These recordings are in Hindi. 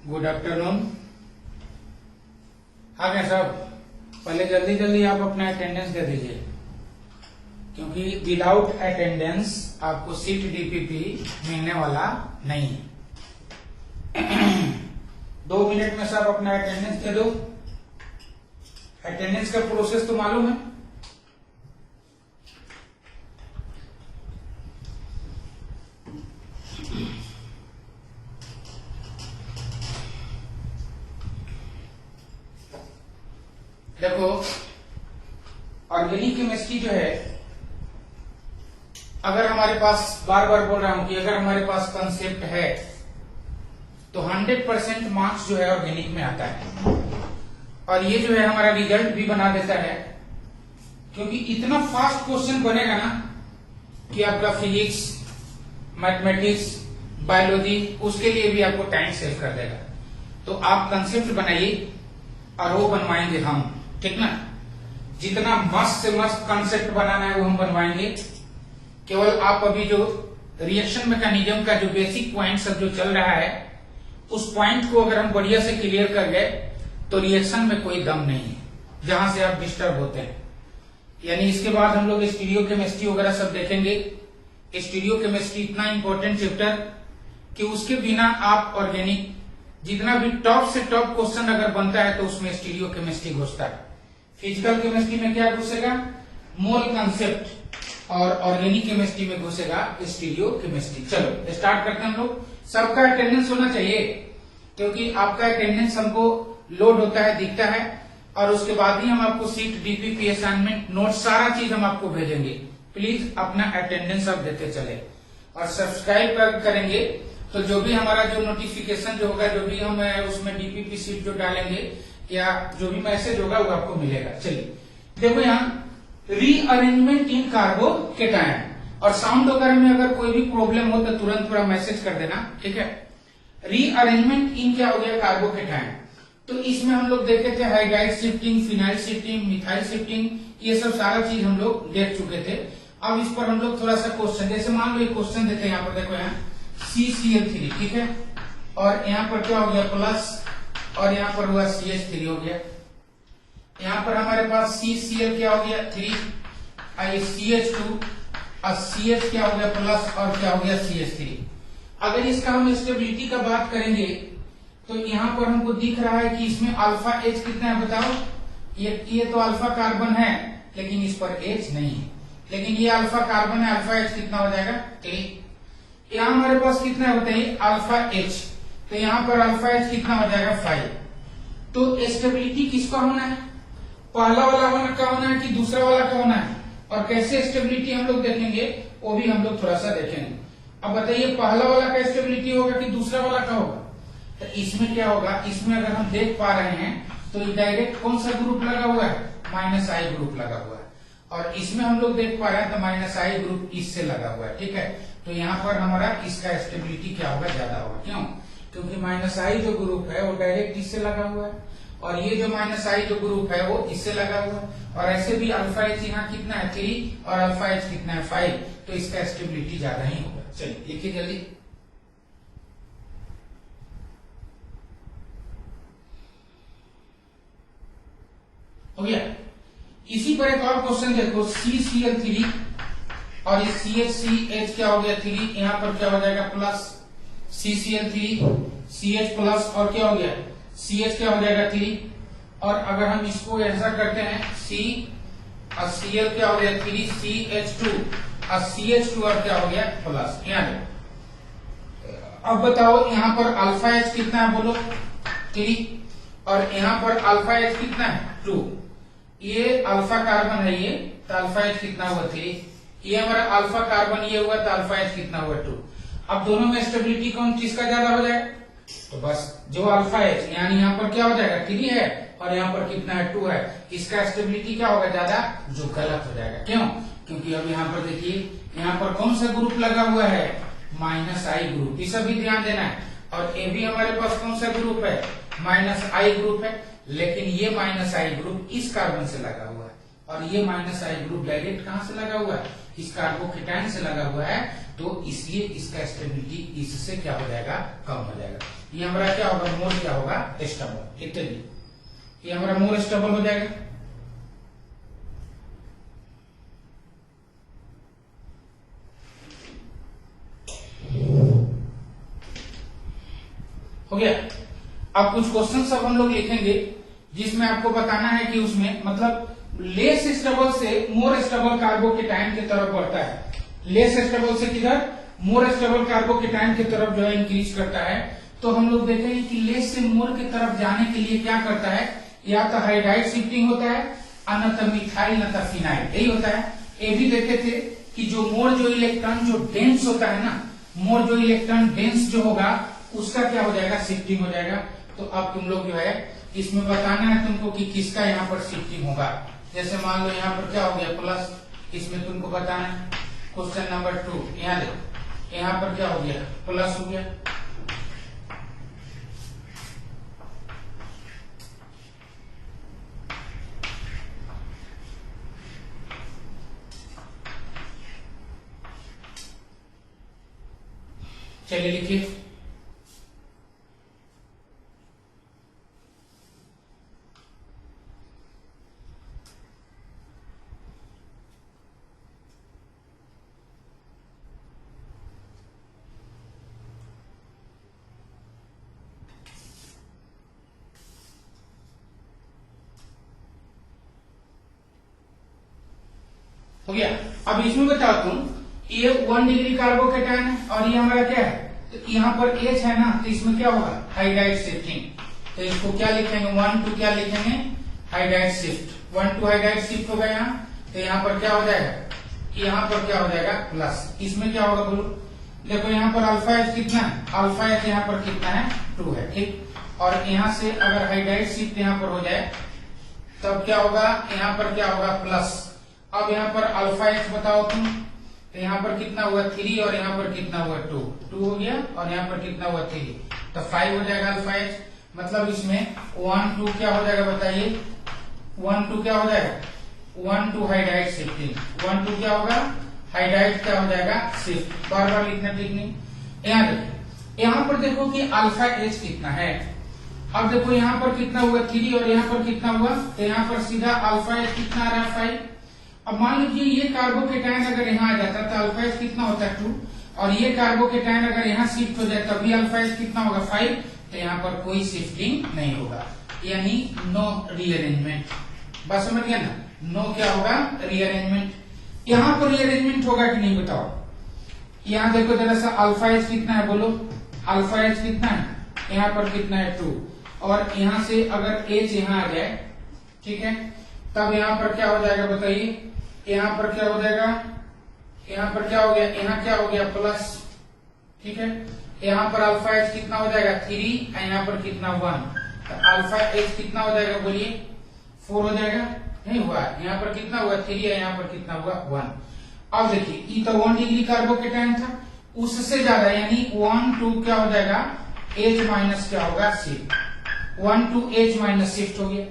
Good afternoon. हाँ क्या साहब, पहले जल्दी जल्दी आप अपना अटेंडेंस दे दीजिए, क्योंकि विदाउट अटेंडेंस आपको सीट डीपीपी मिलने वाला नहीं है। 2 मिनट में साहब अपना अटेंडेंस दे दो। अटेंडेंस का प्रोसेस तो मालूम है। देखो, ऑर्गेनिक केमिस्ट्री जो है, अगर हमारे पास, बार बार बोल रहा हूं कि अगर हमारे पास कंसेप्ट है तो 100% मार्क्स जो है ऑर्गेनिक में आता है। और ये जो है हमारा रिजल्ट भी बना देता है, क्योंकि इतना फास्ट क्वेश्चन बनेगा ना कि आपका फिजिक्स, मैथमेटिक्स, बायोलॉजी, उसके लिए भी आपको टाइम सेव कर देगा। तो आप कंसेप्ट बनाइए और वो बनवाएंगे हम, ठीक ना। जितना मस्त से मस्त कंसेप्ट बनाना है वो हम बनवाएंगे। केवल आप अभी जो रिएक्शन मैकेनिज्म का जो बेसिक पॉइंट सब जो चल रहा है, उस पॉइंट को अगर हम बढ़िया से क्लियर कर गए तो रिएक्शन में कोई दम नहीं है जहां से आप डिस्टर्ब होते हैं। यानी इसके बाद हम लोग स्टीरियो केमिस्ट्री वगैरह सब देखेंगे। स्टीरियो केमिस्ट्री इतना इंपॉर्टेंट चैप्टर कि उसके बिना आप ऑर्गेनिक जितना भी टॉप से टॉप क्वेश्चन अगर बनता है तो उसमें स्टीरियो केमिस्ट्री घुसता है। फिजिकल केमिस्ट्री में क्या घुसेगा? Mole concept. और ऑर्गेनिक केमिस्ट्री में घुसेगा स्टीरियो केमिस्ट्री। चलो स्टार्ट करते हैं हम लोग। सबका अटेंडेंस होना चाहिए, क्योंकि आपका अटेंडेंस हमको लोड होता है, दिखता है, और उसके बाद ही हम आपको सीट, डीपीपी, असाइनमेंट, नोट, सारा चीज हम आपको भेजेंगे। प्लीज अपना अटेंडेंस आप देते चले और सब्सक्राइब करेंगे तो जो भी हमारा जो नोटिफिकेशन जो होगा, जो भी हम उसमें डीपीपी सीट जो डालेंगे या जो भी मैसेज होगा वो आपको मिलेगा। चलिए देखो, यहाँ रीअरेंजमेंट इन कार्बोकेटायन, और साउंड वगैरह में अगर कोई भी प्रॉब्लम हो तो तुरंत थोड़ा मैसेज कर देना, ठीक है। रीअरेंजमेंट इन क्या हो गया? कार्बोकेटायन। तो इसमें हम लोग देखे थे hydride shifting, phenyl shifting, methyl shifting, ये सब सारा चीज हम लोग देख चुके थे। अब इस पर हम लोग थोड़ा सा क्वेश्चन, जैसे मान लो एक क्वेश्चन देते हैं, यहाँ पर देखो, यहाँ CCl3, ठीक है, और यहाँ पर क्या हो गया? प्लस, और यहाँ पर हुआ CH3 हो गया। यहाँ पर हमारे पास CCl क्या हो गया? 3, CH2, और CH क्या हो गया? प्लस, और क्या हो गया? CH3। अगर इसका हम स्टेबिलिटी का बात करेंगे तो यहाँ पर हमको दिख रहा है कि इसमें अल्फा H कितना है बताओ? ये तो अल्फा कार्बन है, लेकिन इस पर H नहीं है, लेकिन ये अल्फा कार्बन है, अल्फा H कितना हो जाएगा? 3। यहाँ हमारे पास कितना है बताइए? अल्फा H, तो यहाँ पर अल्फा H कितना हो जाएगा? 5। तो स्टेबिलिटी किसका होना है? पहला वाला का होना है कि दूसरा वाला का होना है? और कैसे स्टेबिलिटी हम लोग देखेंगे वो भी हम लोग थोड़ा सा देखेंगे। अब बताइए, पहला वाला का स्टेबिलिटी होगा कि दूसरा वाला का होगा? तो इसमें क्या होगा? इसमें अगर हम देख पा रहे हैं तो डायरेक्ट कौन सा ग्रुप लगा हुआ है? -I ग्रुप लगा हुआ है। और इसमें हम लोग देख पा रहे हैं तो -I ग्रुप इससे लगा हुआ है, ठीक है। तो यहाँ पर हमारा इसका स्टेबिलिटी क्या होगा? ज्यादा होगा। क्यों? क्योंकि -I जो ग्रुप है वो डायरेक्ट इससे लगा हुआ है, और ये जो -I जो ग्रुप है वो इससे लगा हुआ है। और ऐसे भी अल्फा H यहाँ कितना है? 3, और अल्फा H कितना है? 5। तो इसका स्टेबिलिटी ज्यादा ही होगा। चलिए लिखिए जल्दी। हो गया। इसी पर एक और क्वेश्चन देखो, CCl3 और ये CH क्या हो गया? 3। यहाँ पर क्या हो जाएगा? प्लस, CCl3 CH प्लस, और क्या हो गया? CH क्या हो जाएगा? 3। और अगर हम इसको ऐसा करते हैं, C और Cl क्या हो गया? 3, CH2 और CH2 और क्या हो गया? प्लस। यहाँ अब बताओ, यहाँ पर अल्फा H कितना है बोलो? 3, और यहाँ पर अल्फा H कितना है? 2। ये अल्फा कार्बन है, ये तो अल्फा H कितना हुआ? 3। ये हमारा अल्फा कार्बन ये हुआ तो अल्फा H कितना हुआ? 2। अब दोनों में स्टेबिलिटी कौन चीज का ज्यादा हो जाएगा? तो बस जो अल्फा H, यानी यहाँ पर क्या हो जाएगा? 3 है, और यहाँ पर कितना है 2 है, इसका स्टेबिलिटी क्या होगा ज्यादा, जो गलत हो जाएगा। क्यों? क्योंकि अब यहाँ पर देखिए यहाँ पर कौन सा ग्रुप लगा हुआ है, -I ग्रुप, ये सभी ध्यान देना है। और ये भी हमारे पास कौन सा ग्रुप है, -I ग्रुप है, लेकिन ये -I ग्रुप इस कार्बन से लगा हुआ है और ये -I ग्रुप डायरेक्ट कहां से लगा हुआ है, इस कार्बोकेटाइन से लगा हुआ है, तो इसलिए इसका स्टेबिलिटी इससे क्या हो जाएगा, कम हो जाएगा। ये हमारा क्या होगा, मोर क्या होगा, स्टेबल, इत्यादि ये हमारा मोर स्टेबल हो जाएगा। हो गया। अब कुछ क्वेश्चन सब हम लोग लिखेंगे जिसमें आपको बताना है कि उसमें मतलब लेस स्टेबल से मोर स्टेबल कार्बोकेटाइन की तरफ बढ़ता है, लेस स्टेबल से किधर, मोर स्टेबल कार्बोकेटाइन की तरफ जो है इंक्रीज करता है। तो हम लोग देखेंगे कि लेस से मोर की तरफ जाने के लिए क्या करता है, या तो हाइड्राइड शिफ्टिंग होता है, न तो मिथाइल न तो फिनाइल, यही होता है। ये भी देखे थे कि जो मोर जो इलेक्ट्रॉन जो डेंस होता है ना, मोर जो इलेक्ट्रॉन डेंस जो होगा उसका क्या हो जाएगा, शिफ्टिंग हो जाएगा। तो अब तुम लोग जो है इसमें बताना है तुमको कि किसका यहाँ पर शिफ्टिंग होगा। जैसे मान लो यहाँ पर क्या हो गया प्लस, इसमें तुमको बताना है क्वेश्चन नंबर 2, यहाँ देखो यहाँ पर क्या हो गया, प्लस हो गया। चलिए लिखिए, हो गया। अब इसमें बताओ तुम, ये 1 डिग्री कार्बोकेटाइन है और ये हमारा क्या है, तो यहाँ पर H है ना, तो इसमें क्या होगा, हाइड्राइड शिफ्टिंग। तो इसको क्या लिखेंगे, 1 2 क्या लिखेंगे, हाइड्राइड शिफ्ट, 1 2 हाइड्राइड शिफ्ट होगा यहाँ। तो यहाँ पर क्या हो जाएगा, यहाँ पर क्या हो जाएगा प्लस, इसमें क्या होगा बोलो, देखो यहाँ पर अल्फा H कितना है, अल्फा H यहाँ पर कितना है 2 है, ठीक। और यहाँ से अगर हाइड्राइड शिफ्ट यहाँ पर हो जाए तब क्या होगा, यहाँ पर क्या होगा प्लस। अब यहाँ पर अल्फा H बताओ तुम, तो यहाँ पर कितना हुआ 3 और यहाँ पर कितना हुआ 2, 2 हो गया और यहाँ पर कितना हुआ 3, तो 5 हो जाएगा अल्फा H। मतलब इसमें 1 2 क्या हो जाएगा बताइए, 1 2 क्या हो जाएगा, 1 2 हाइड्राइड शिफ्टिंग, 1 2 क्या होगा, हाइड्राइड क्या हो जाएगा शिफ्ट, बार बार लिखना ठीक नहीं। यहाँ देखो, यहाँ पर देखो कि अल्फा H कितना है। अब देखो यहाँ पर कितना हुआ 3 और यहाँ पर कितना हुआ, तो यहाँ पर सीधा अल्फा H कितना आ रहा है 5। अब मान लीजिए ये कार्बोकेटाइन अगर यहाँ आ जाता तो अल्फा H कितना होता है 2, और ये कार्बोकेटाइन अगर यहाँ शिफ्ट हो जाए तभी अल्फा H कितना होगा 5। तो यहाँ पर कोई शिफ्टिंग नहीं होगा, यानी नो रीअरेंजमेंट। बात समझ गया ना, नो क्या होगा, रीअरेंजमेंट। यहाँ पर रीअरेंजमेंट होगा कि नहीं बताओ। यहाँ देखो जरा सा, अल्फा H कितना है बोलो, अल्फा H कितना है, यहाँ पर कितना है 2, और यहाँ से अगर H यहाँ आ जाए, ठीक है, तब यहाँ पर क्या हो जाएगा बताइए, यहाँ पर क्या हो जाएगा, यहाँ पर क्या हो गया, यहाँ क्या हो गया प्लस, ठीक है। यहाँ पर अल्फा H कितना हो जाएगा 3 और यहाँ पर कितना 1, तो अल्फा H कितना हो जाएगा बोलिए 4 हो जाएगा, नहीं हुआ। यहाँ पर कितना हुआ 3 और यहाँ पर कितना हुआ 1। अब देखिए ये तो 1 डिग्री कार्बोकेटाइन था, उससे ज्यादा यानी 1 2 क्या हो जाएगा, H माइनस क्या होगा शिफ्ट, 1 2 H माइनस शिफ्ट हो गया।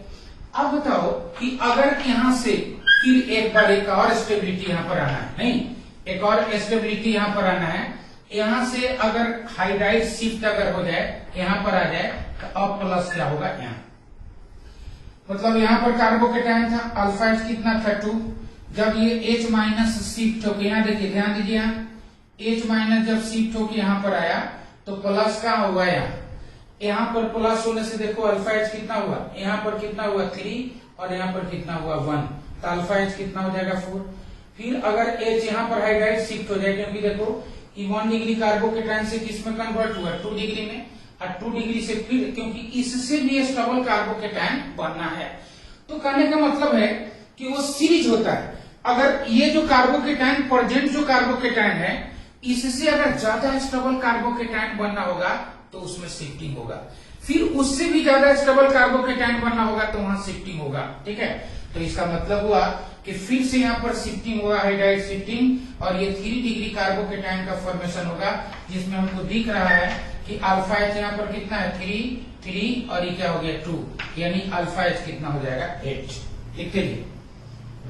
अब बताओ कि अगर यहाँ से फिर एक बार एक और स्टेबिलिटी यहाँ पर आना है, नहीं एक और स्टेबिलिटी यहाँ पर आना है, यहाँ से अगर हाइड्राइड शिफ्ट अगर हो जाए यहाँ पर आ जाए तो अब प्लस क्या होगा यहाँ, मतलब यहाँ पर कार्बोकेटाइन था, अल्फा H कितना था 2, जब ये H माइनस शिफ्ट होकर यहाँ देखिए ध्यान दीजिए, यहाँ H माइनस जब शिफ्ट होकर यहाँ पर आया तो प्लस का हुआ यहाँ पर प्लस होने से देखो अल्फा H कितना हुआ, यहाँ पर कितना हुआ 3 और यहाँ पर कितना हुआ 1, तो अल्फा H कितना हो जाएगा 4। फिर अगर H यहाँ पर हाइड्राइड शिफ्ट हो जाए, क्योंकि देखो 1 डिग्री कार्बोकेटाइन से किसमें कन्वर्ट हुआ 2 डिग्री में, और 2 डिग्री से फिर क्योंकि इससे भी स्टेबल कार्बोकेटाइन बनना है, तो कहने का मतलब है कि वो सीरीज होता है। अगर ये जो कार्बोकेटाइन प्रेजेंट जो कार्बोकेटाइन है इससे अगर ज्यादा स्टेबल कार्बोकेटाइन बनना होगा तो उसमें शिफ्टिंग होगा। फिर उससे भी ज्यादा स्टेबल कार्बोकेटायन बनना होगा तो वहां शिफ्टिंग होगा, ठीक है। तो इसका मतलब हुआ कि फिर से यहाँ पर शिफ्टिंग होगा, हाइड्राइड शिफ्टिंग, और ये 3 डिग्री कार्बोकेटायन का फॉर्मेशन होगा, जिसमें हमको दिख रहा है कि अल्फा एच यहाँ पर कितना है 3 और ये क्या हो गया 2, यानी अल्फा एच कितना हो जाएगा 8। लिखते लिए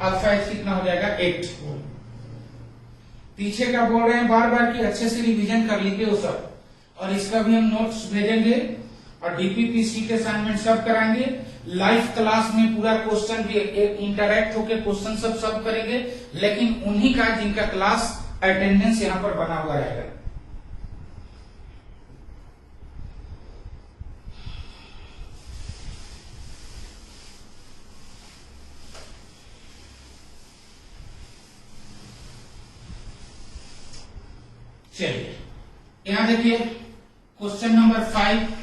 अल्फा एच कितना हो जाएगा 8। पीछे का बोल रहे हैं बार बार कि अच्छे से रिवीजन कर लीजिए वो सब, और इसका भी हम नोट्स भेजेंगे और डीपीपीसी के असाइनमेंट सब कराएंगे। लाइव क्लास में पूरा क्वेश्चन भी इंटरैक्ट होकर क्वेश्चन सब सॉल्व करेंगे, लेकिन उन्हीं का जिनका क्लास अटेंडेंस यहाँ पर बना हुआ रहेगा। चलिए यहां देखिए क्वेश्चन नंबर 5,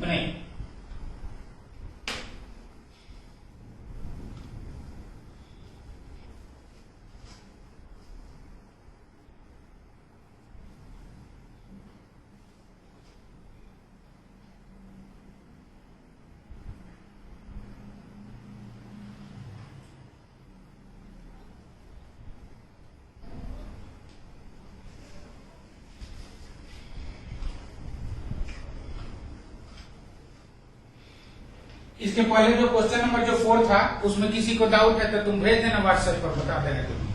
बने इसके पहले जो क्वेश्चन नंबर जो 4 था उसमें किसी को डाउट है तो तुम भेज देना व्हाट्सएप पर, बता देना तुम।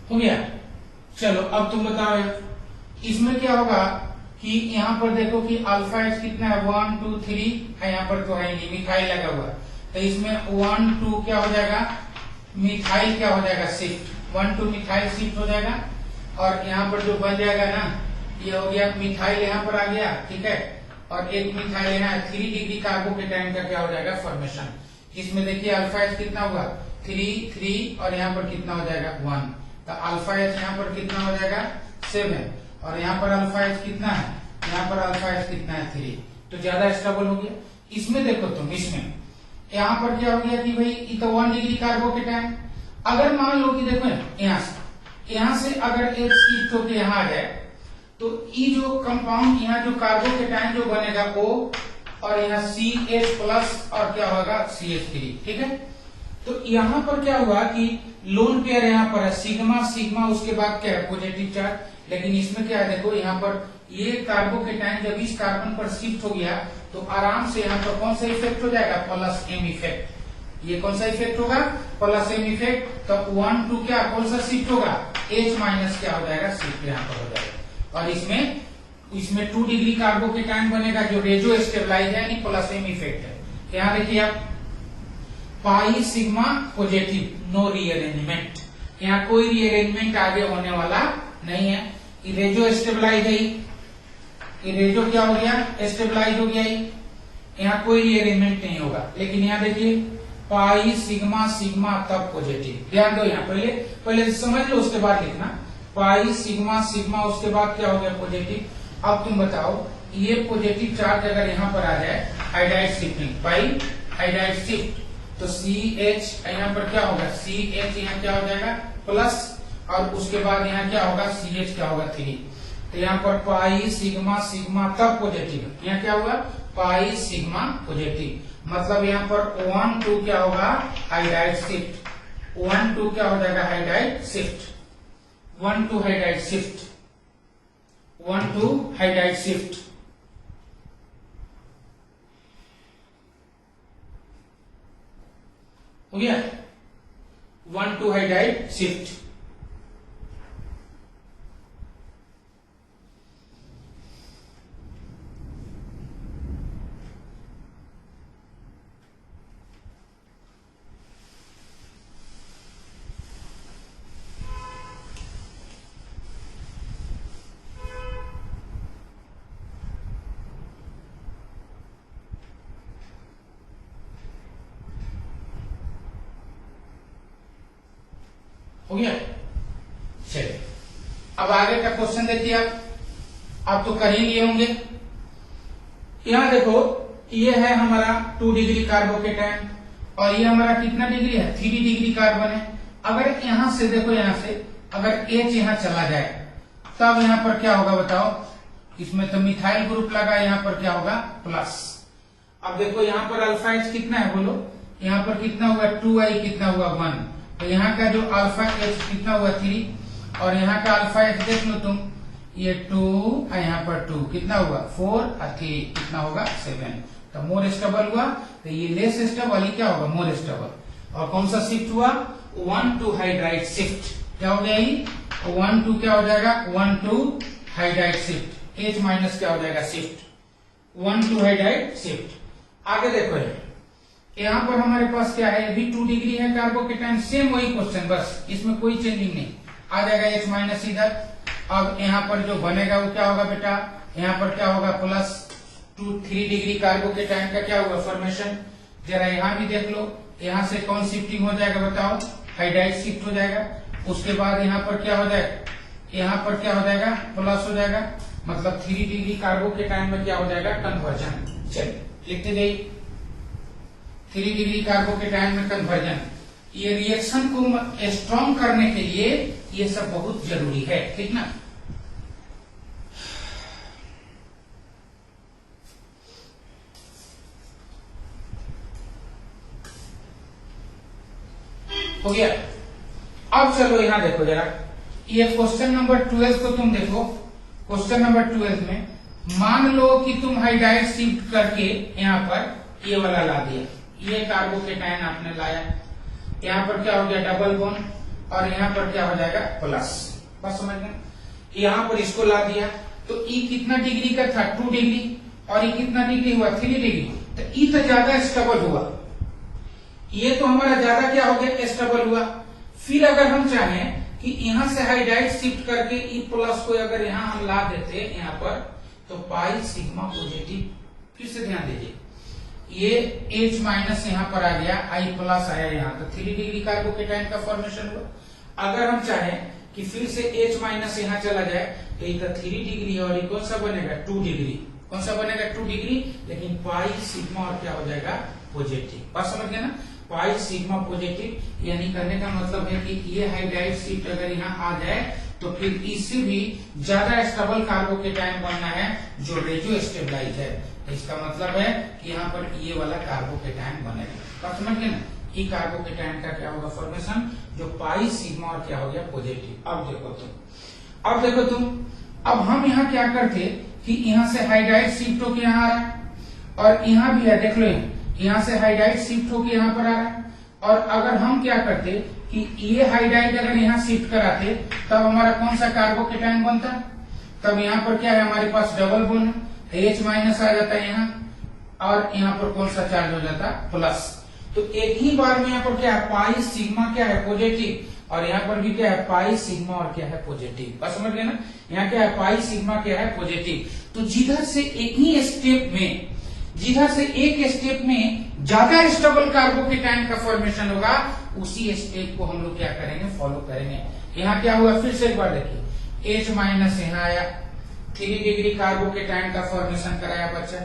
हो गया? चलो अब तुम बताओ इसमें क्या होगा कि यहाँ पर देखो कि अल्फा एच कितना है 1 2 3 है, यहाँ पर तो है नहीं, मिथाइल लगा हुआ, तो इसमें 1 2 क्या हो जाएगा मिथाइल क्या हो जाएगा शिफ्ट, 1 2 मिथाइल शिफ्ट हो जाएगा, और यहाँ पर जो बन जाएगा ना ये हो गया मिथाइल यहाँ पर आ गया, ठीक है, और एक मिथाइल यहाँ 3 डिग्री कार्बोकेटायन का क्या हो जाएगा फॉर्मेशन, जिसमें देखिए अल्फा एच कितना हुआ 3 3 और यहाँ पर कितना हो जाएगा 1, तो अल्फा एच यहाँ पर कितना हो जाएगा 7, और यहाँ पर अल्फा एच कितना है, यहाँ पर अल्फा एच कितना है 3, तो ज्यादा स्टेबल हो गया। इसमें देखो तुम, इसमें यहाँ पर क्या हो गया कि भाई ये तो 1 डिग्री कार्बोकेटायन, अगर मान लो कि देखो यहाँ से अगर एक शिफ्ट होकर यहाँ आ जाए तो ये जो कंपाउंड यहाँ जो कार्बोकेटायन जो बनेगा O और यहाँ CH प्लस और क्या होगा CH3, ठीक है। तो यहाँ पर क्या हुआ कि लोन पेयर यहाँ पर है सिग्मा सिग्मा, उसके बाद क्या है पॉजिटिव चार्ज, लेकिन इसमें क्या है देखो यहाँ पर ये कार्बोकेटायन जब इस कार्बन पर शिफ्ट हो गया तो आराम से यहाँ पर कौन सा इफेक्ट हो जाएगा प्लस M इफेक्ट, ये कौन सा इफेक्ट होगा प्लस M इफेक्ट, तो 1 2 क्या कौन सा शिफ्ट होगा H माइनस क्या हो जाएगा शिफ्ट यहाँ पर हो जाएगा, और इसमें 2 डिग्री कार्बोकेटायन बनेगा जो रेजो स्टेबलाइज है, यानी प्लस M इफेक्ट है। यहाँ देखिए आप pi sigma positive, no rearrangement, यहाँ कोई रीअरेंजमेंट आगे होने वाला नहीं है, रेजो स्टेबलाइज है, रेजो क्या हो गया स्टेबलाइज हो गया, यहाँ कोई रीअरेंजमेंट नहीं होगा। लेकिन यहाँ देखिए पाई सिग्मा सिग्मा तब पॉजिटिव, ध्यान दो यहाँ पहले समझ लो उसके बाद लिखना, पाई सिग्मा सिग्मा उसके बाद क्या हो गया पॉजिटिव। अब तुम बताओ ये पॉजिटिव चार्ज अगर यहाँ पर आ जाए hydride shifting by hydride shift, तो CH यहाँ पर क्या होगा CH यहाँ क्या हो जाएगा प्लस, और उसके बाद यहाँ क्या होगा CH क्या होगा 3, तो यहाँ पर पाई सिग्मा सिग्मा तब पॉजिटिव, यहाँ क्या होगा पाई सिग्मा पॉजिटिव, मतलब यहाँ पर 1 2 क्या होगा हाइड्राइड शिफ्ट, 1 2 क्या हो जाएगा hydride shift, 1 2 hydride shift, 1 2 hydride shift. हो गया 1 2 हाइड्राइड शिफ्ट। हो गया। चलिए अब आगे का क्वेश्चन देखिए आप तो कर ही लिए होंगे। यहां देखो ये है हमारा 2 डिग्री कार्बोकेटायन और ये हमारा कितना डिग्री है 3 डिग्री कार्बन है। अगर यहां से देखो यहां से अगर H यहां चला जाए तब यहां पर क्या होगा बताओ, इसमें तो मिथाइल ग्रुप लगा, यहां पर क्या होगा प्लस। अब देखो यहां पर अल्फा H कितना है बोलो, यहां पर कितना हुआ 2i कितना हुआ 1, तो यहाँ का जो अल्फा H कितना हुआ 3 और यहाँ का अल्फा H देख लो तुम, ये 2 और यहाँ पर 2 कितना हुआ 4 और 3 कितना होगा 7, तो मोर स्टेबल हुआ। तो ये लेस स्टेबल ही क्या होगा मोर स्टेबल। और कौन सा शिफ्ट हुआ 1 2 हाइड्राइड शिफ्ट, क्या हो गया ये 1 2 क्या हो जाएगा 1 2 हाइड्राइड शिफ्ट, H माइनस क्या हो जाएगा शिफ्ट 1 2 हाइड्राइड शिफ्ट। आगे देखो यहाँ पर हमारे पास क्या है, भी 2 डिग्री है कार्बोकेटायन, सेम वही क्वेश्चन, बस इसमें कोई चेंजिंग नहीं, आ जाएगा H माइनस इधर। अब यहाँ पर जो बनेगा वो क्या होगा बेटा, यहाँ पर क्या होगा प्लस 3 डिग्री कार्बोकेटायन का क्या होगा फॉर्मेशन। जरा यहाँ भी देख लो, यहाँ से कौन शिफ्टिंग हो जाएगा बताओ, हाइड्राइड शिफ्ट हो जाएगा। उसके बाद यहाँ पर क्या हो जाएगा, यहाँ पर क्या हो जाएगा प्लस हो जाएगा, मतलब 3 डिग्री कार्बोकेटायन में क्या हो जाएगा कन्वर्जन। चलिए लिखते जाइए 3 डिग्री कार्बोकेटायन में कन्वर्जन। ये रिएक्शन को स्ट्रॉन्ग करने के लिए ये सब बहुत जरूरी है, ठीक ना। हो गया। अब चलो यहां देखो जरा, ये क्वेश्चन नंबर 12 को तुम देखो। क्वेश्चन नंबर 12 में मान लो कि तुम हाइड्राइड शिफ्ट करके यहाँ पर ये वाला ला दिया, ये कार्बोकेटायन आपने लाया, यहाँ पर क्या हो गया डबल बॉन्ड और यहाँ पर क्या हो जाएगा प्लस, बस समझ गए। यहाँ पर इसको ला दिया तो ई कितना डिग्री का था 2 डिग्री और ये कितना डिग्री हुआ 3 डिग्री, तो ई तो ज्यादा स्टेबल हुआ, ये तो हमारा ज्यादा क्या हो गया स्टेबल हुआ। फिर अगर हम चाहें कि यहाँ से हाइड्राइड शिफ्ट करके ई प्लस को अगर यहाँ हम ला देते यहाँ पर, तो पाई सिग्मा पॉजिटिव, फिर से ध्यान दीजिए ये H माइनस यहाँ पर आ गया, I प्लस आया यहाँ, तो 3 डिग्री कार्बोकेटायन का फॉर्मेशन हुआ। अगर हम चाहें कि फिर से H माइनस यहाँ चला जाए तो ये 3 डिग्री और ये कौन सा बनेगा 2 डिग्री, कौन सा बनेगा 2 डिग्री, लेकिन पाई सिग्मा और क्या हो जाएगा पॉजिटिव, बात समझ गए ना। पाई सिग्मा पॉजिटिव यानी करने का मतलब है कि ये हाइड्राइड शिफ्ट अगर यहाँ आ जाए तो फिर इससे भी ज्यादा स्टेबल कार्बोकेटायन बनना है जो रेडियो स्टेबलाइज है। इसका मतलब है कि यहाँ पर ये वाला कार्बोकेटायन बनेगा, बात समझ गए ना। ई कार्बोकेटायन का क्या होगा फॉर्मेशन, जो पाई सिग्मा और क्या हो गया पॉजिटिव। अब देखो तुम अब हम यहाँ क्या करते कि यहाँ से हाइड्राइड शिफ्ट होकर यहाँ आ रहा है और यहाँ भी है, देख लो यहाँ से हाइड्राइड शिफ्ट होकर यहाँ पर आ रहा है। और अगर हम क्या करते कि ये हाइड्राइड अगर यहाँ शिफ्ट कराते तब हमारा कौन सा कार्बोकेटायन बनता, तब यहाँ पर क्या है हमारे पास डबल बॉन्ड, H माइनस आ जाता है यहाँ और यहाँ पर कौन सा चार्ज हो जाता प्लस। तो एक ही बार में यहाँ पर क्या है पाई सिग्मा क्या है पॉजिटिव और यहाँ पर भी क्या है पाई सिग्मा और क्या है पॉजिटिव, बस समझ गए ना। यहाँ क्या है पाई सिग्मा क्या है पॉजिटिव। तो जिधर से एक ही स्टेप में, जिधर से एक स्टेप में ज्यादा स्टेबल कार्बोकेटायन का फॉर्मेशन होगा उसी स्टेप को हम लोग क्या करेंगे फॉलो करेंगे। यहाँ क्या हुआ फिर से एक बार देखिए, H माइनस यहाँ आया, 3 डिग्री कार्बोकेटायन का फॉर्मेशन कराया बच्चा।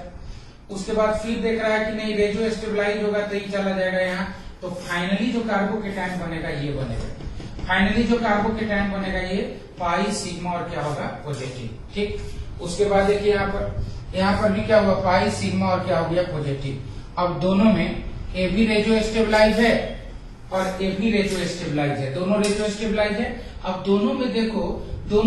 उसके बाद फिर देख रहा है कि नहीं रेडियो स्टेबलाइज होगा तो ये चला जाएगा यहाँ, तो फाइनली जो कार्बोकेटायन बनेगा ये बनेगा। फाइनली जो कार्बोकेटायन बनेगा ये पाई सिग्मा और क्या होगा पॉजिटिव। ठीक, उसके बाद देखिए यहाँ पर भी क्या हुआ पाई सिग्मा और क्या हो गया पॉजिटिव। अब दोनों में ए भी रेजियो स्टेबलाइज है और ए भी रेजियो स्टेबलाइज है, दोनों रेजियो स्टेबलाइज है। अब दोनों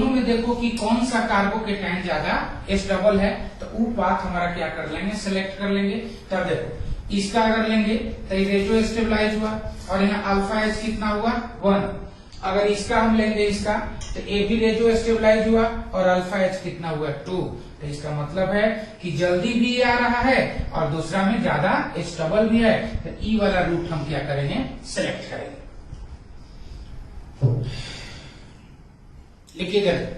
में देखो कि कौन सा कार्बोकेटायन ज्यादा स्टेबल है, तो वो पाथ हमारा क्या कर लेंगे सेलेक्ट कर लेंगे। तब देखो इसका अगर लेंगे तो ये रेजियो स्टेबलाइज हुआ और यहाँ अल्फा एच कितना हुआ 1। अगर इसका हम लेंगे इसका तो ए भी रेजियो स्टेबलाइज हुआ और अल्फा एच कितना हुआ 2। तो इसका मतलब है कि जल्दी भी आ रहा है और दूसरा में ज्यादा स्टेबल भी है, तो ई वाला रूट हम क्या करेंगे सेलेक्ट करेंगे। लिखिए इधर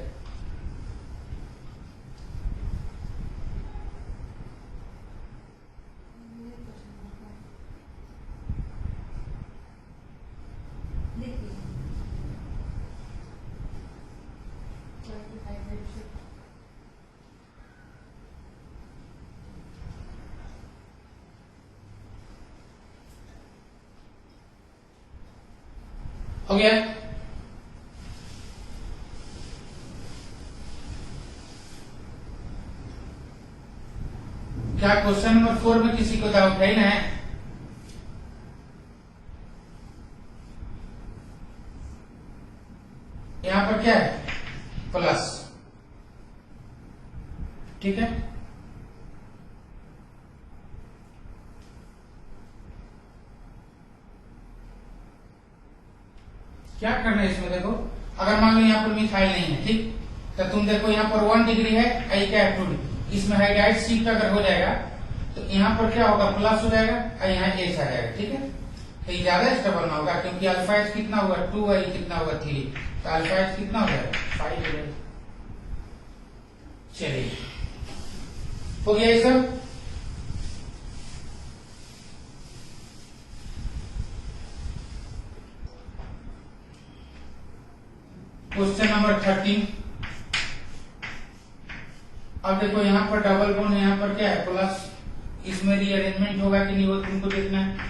हो गया। क्या क्वेश्चन नंबर 4 में किसी को डाउट है ना? यहां पर क्या है प्लस, ठीक है। क्या करना है इसमें देखो, अगर मान लो यहाँ पर मिथाइल नहीं है, ठीक, तो तुम देखो यहाँ पर 1 डिग्री है, आई क्या है 2 डिग्री। इसमें हाइड्राइड शिफ्ट अगर हो जाएगा तो यहाँ पर क्या होगा प्लस हो जाएगा और यहाँ एच आ जाएगा, ठीक है। तो ये ज्यादा स्टेबल ना होगा क्योंकि अल्फा एच कितना हुआ 2 है, कितना हुआ 3, तो अल्फा एच कितना हो जाएगा 5 हो जाएगा। चलिए हो गया ये सब। Question number 13। अब देखो यहाँ पर डबल बॉन्ड, यहाँ पर क्या है प्लस, इसमें रीअरेंजमेंट होगा कि नहीं वो तुमको देखना है।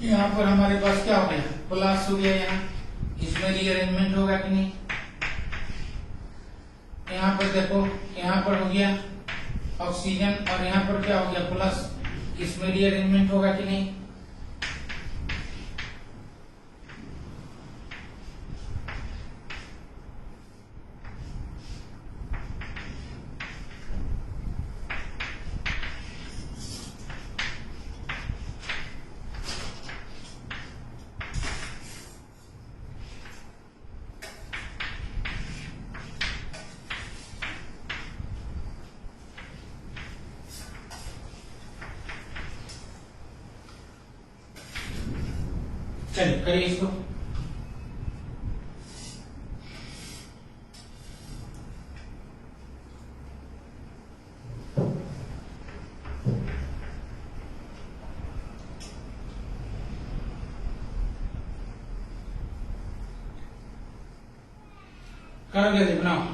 यहाँ पर हमारे पास क्या हो गया प्लस हो गया, यहाँ इसमें रीअरेंजमेंट होगा कि नहीं। यहाँ पर देखो यहाँ पर हो गया ऑक्सीजन और यहाँ पर क्या हो गया प्लस, इसमें रीअरेंजमेंट होगा कि नहीं। चलिए करिए इसको। करो जल्दी बनाओ।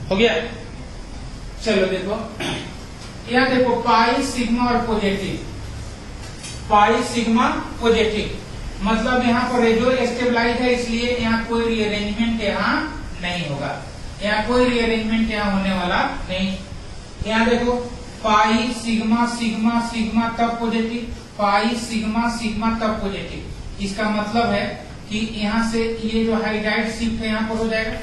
हो गया। चलो देखो यहाँ देखो पाई सिग्मा और पॉजिटिव, पाई सिग्मा पॉजिटिव मतलब यहाँ पर रेडियो स्टेबलाइज है, इसलिए यहाँ कोई रीअरेंजमेंट यहाँ नहीं होगा, यहाँ कोई रीअरेंजमेंट यहाँ होने वाला नहीं। यहाँ देखो पाई सिग्मा सिग्मा सिग्मा तब पॉजिटिव, पाई सिग्मा सिग्मा तब पॉजिटिव। इसका मतलब है कि यहाँ से ये जो हाइड्राइड शिफ्ट है यहाँ पर हो जाएगा,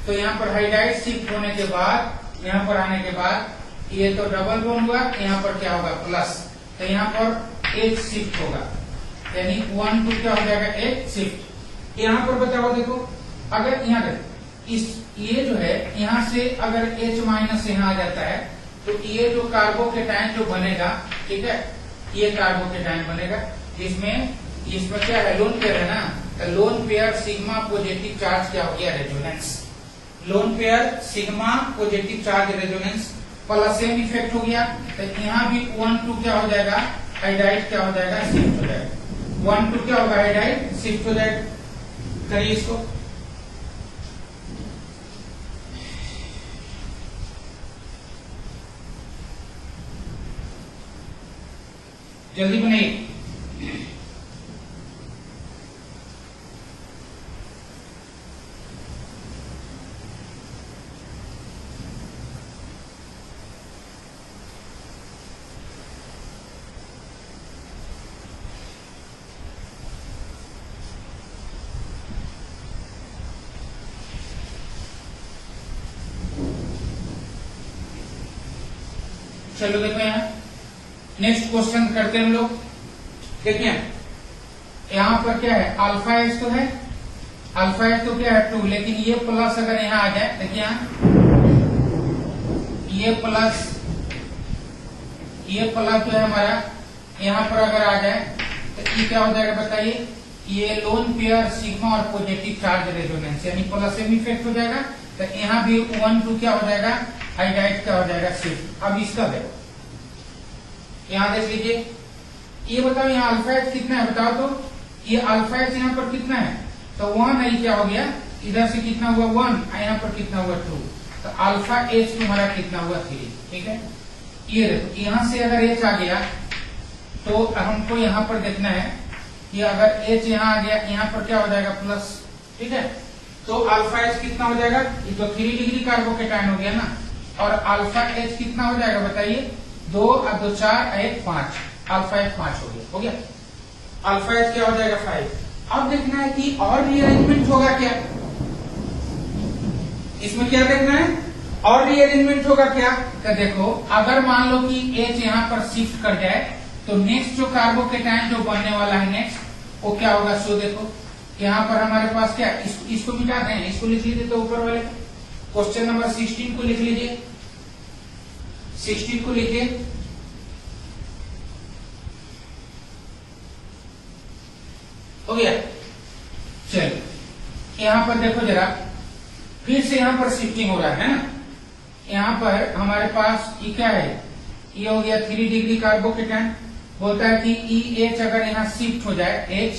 तो यहाँ पर हाइड्राइड शिफ्ट होने के बाद यहाँ पर आने के बाद ये तो डबल बॉन्ड हुआ, यहाँ पर क्या होगा प्लस, तो यहाँ पर एक शिफ्ट होगा, यानी 1 2 क्या हो जाएगा एक शिफ्ट। यहाँ पर बताओ देखो, अगर यहाँ देखो इस ये जो है यहाँ से अगर H माइनस यहाँ आ जाता है तो ये जो कार्बोकेटाइन जो बनेगा, ठीक है, ये कार्बोकेटाइन बनेगा जिसमें क्या है, लोन पेयर है ना, तो lone pair sigma positive charge क्या हो गया, resonance. Lone pair sigma positive charge resonance plus same effect हो गया, तो यहाँ भी 1 2 क्या हो जाएगा, हाइड्राइड क्या हो जाएगा, शिफ्ट हो जाएगा। 1 2 क्या होगा, हाइड्राइड शिफ्ट हो जाएगा। करिए इसको, जल्दी बनाइए। चलो देखो यहाँ नेक्स्ट क्वेश्चन करते हैं हम लोग। देखिए यहाँ पर क्या है, अल्फा एच तो है, अल्फा एच तो क्या है 2, लेकिन ये प्लस अगर यहाँ आ जाए, देखिए यहाँ ये प्लस जो है हमारा यहाँ पर अगर आ जाए तो ये क्या हो जाएगा बताइए, ये लोन पेयर सिग्मा और पॉजिटिव चार्ज रेजोनेंस यानी प्लस सेम इफेक्ट हो जाएगा। तो यहाँ भी 1 2 क्या हो जाएगा, हाइड्राइड क्या हो जाएगा, शिफ्ट। अब इसका देखो, यहाँ देख लीजिए, ये बताओ यहाँ अल्फा एच कितना है बताओ तो, ये अल्फा एच यहाँ पर कितना है, तो 1 है, क्या हो गया, इधर से कितना हुआ 1, यहाँ पर कितना हुआ 2, तो अल्फा एच तुम्हारा कितना हुआ 3, ठीक है। ये देखो यहाँ से अगर एच आ गया तो हमको यहाँ पर देखना है कि अगर एच यहाँ आ गया, यहाँ पर क्या हो जाएगा प्लस, ठीक है। तो अल्फा एच कितना हो जाएगा, ये तो 3 डिग्री कार्बोकेटाइन हो गया ना, और अल्फा एच कितना हो जाएगा बताइए, 2 और 2 4 1 5, अल्फा एच 5 हो गया, अल्फा एच क्या हो जाएगा 5। अब देखना है कि और रीअरेंजमेंट होगा क्या, इसमें क्या देखना है, और रीअरेंजमेंट होगा क्या, तो देखो अगर मान लो कि एच यहाँ पर शिफ्ट कर जाए तो नेक्स्ट जो कार्बोकेटाइन जो बनने वाला है नेक्स्ट वो क्या होगा। सो देखो यहाँ पर हमारे पास क्या, इसको मिटा दें, इसको लिख लीजिए, तो ऊपर वाले क्वेश्चन नंबर 16 को लिख लीजिए, 16 को लिखिए, हो गया। चलो यहाँ पर देखो जरा, फिर से यहाँ पर शिफ्टिंग हो रहा है ना, यहाँ पर हमारे पास ये क्या है, ये हो गया 3 डिग्री कार्बोकेटाइन, बोलता है कि ई एच अगर यहाँ शिफ्ट हो जाए एच,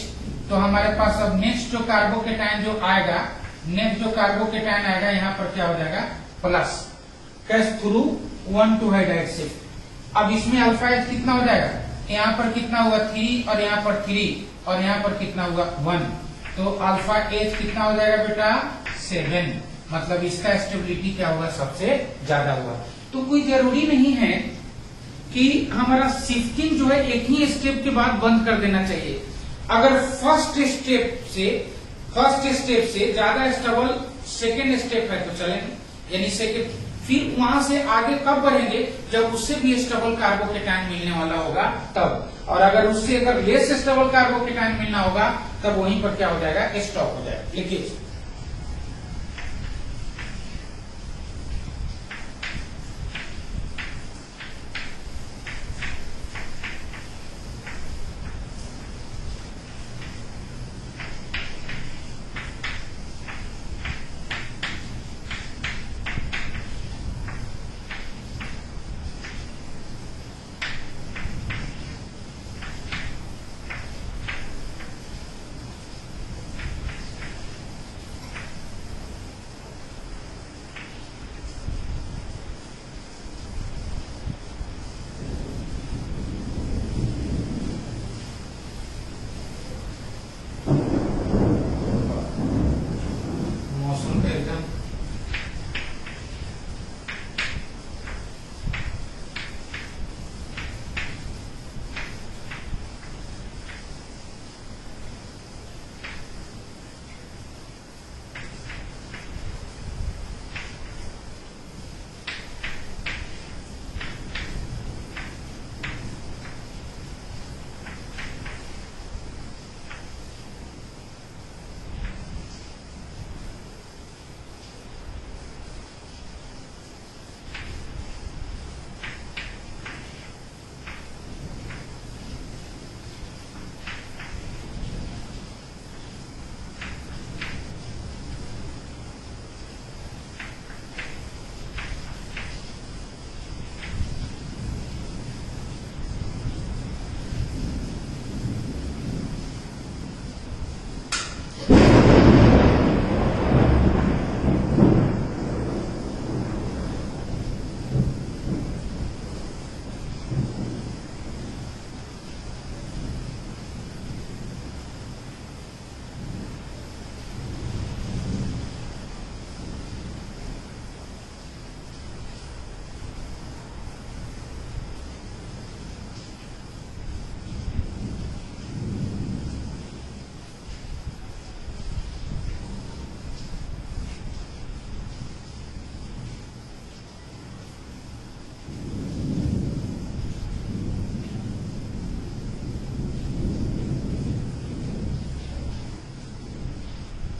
तो हमारे पास अब नेक्स्ट जो कार्बोकेटाइन जो आएगा, नेक्स्ट जो कार्बोकेटाइन आएगा यहाँ पर क्या हो जाएगा प्लस, कैसे थ्रू 1 2 हाइड्राइड शिफ्ट। अब इसमें अल्फा एच कितना हो जाएगा, यहाँ पर कितना हुआ 3 और यहाँ पर 3 और यहाँ पर कितना हुआ 1, तो अल्फा एच कितना हो जाएगा बेटा 7, मतलब इसका स्टेबिलिटी क्या होगा सबसे ज्यादा हुआ। तो कोई जरूरी नहीं है कि हमारा शिफ्टिंग जो है एक ही स्टेप के बाद बंद कर देना चाहिए। अगर फर्स्ट स्टेप से ज्यादा स्टेबल सेकेंड स्टेप है तो चलेंगे, यानी सेकेंड, फिर वहां से आगे कब बढ़ेंगे, जब उससे भी स्टेबल कार्बोकेटाइन मिलने वाला होगा तब, और अगर उससे अगर लेस स्टेबल कार्बोकेटाइन मिलना होगा तब वहीं पर क्या हो जाएगा, स्टॉप हो जाएगा। लिखिए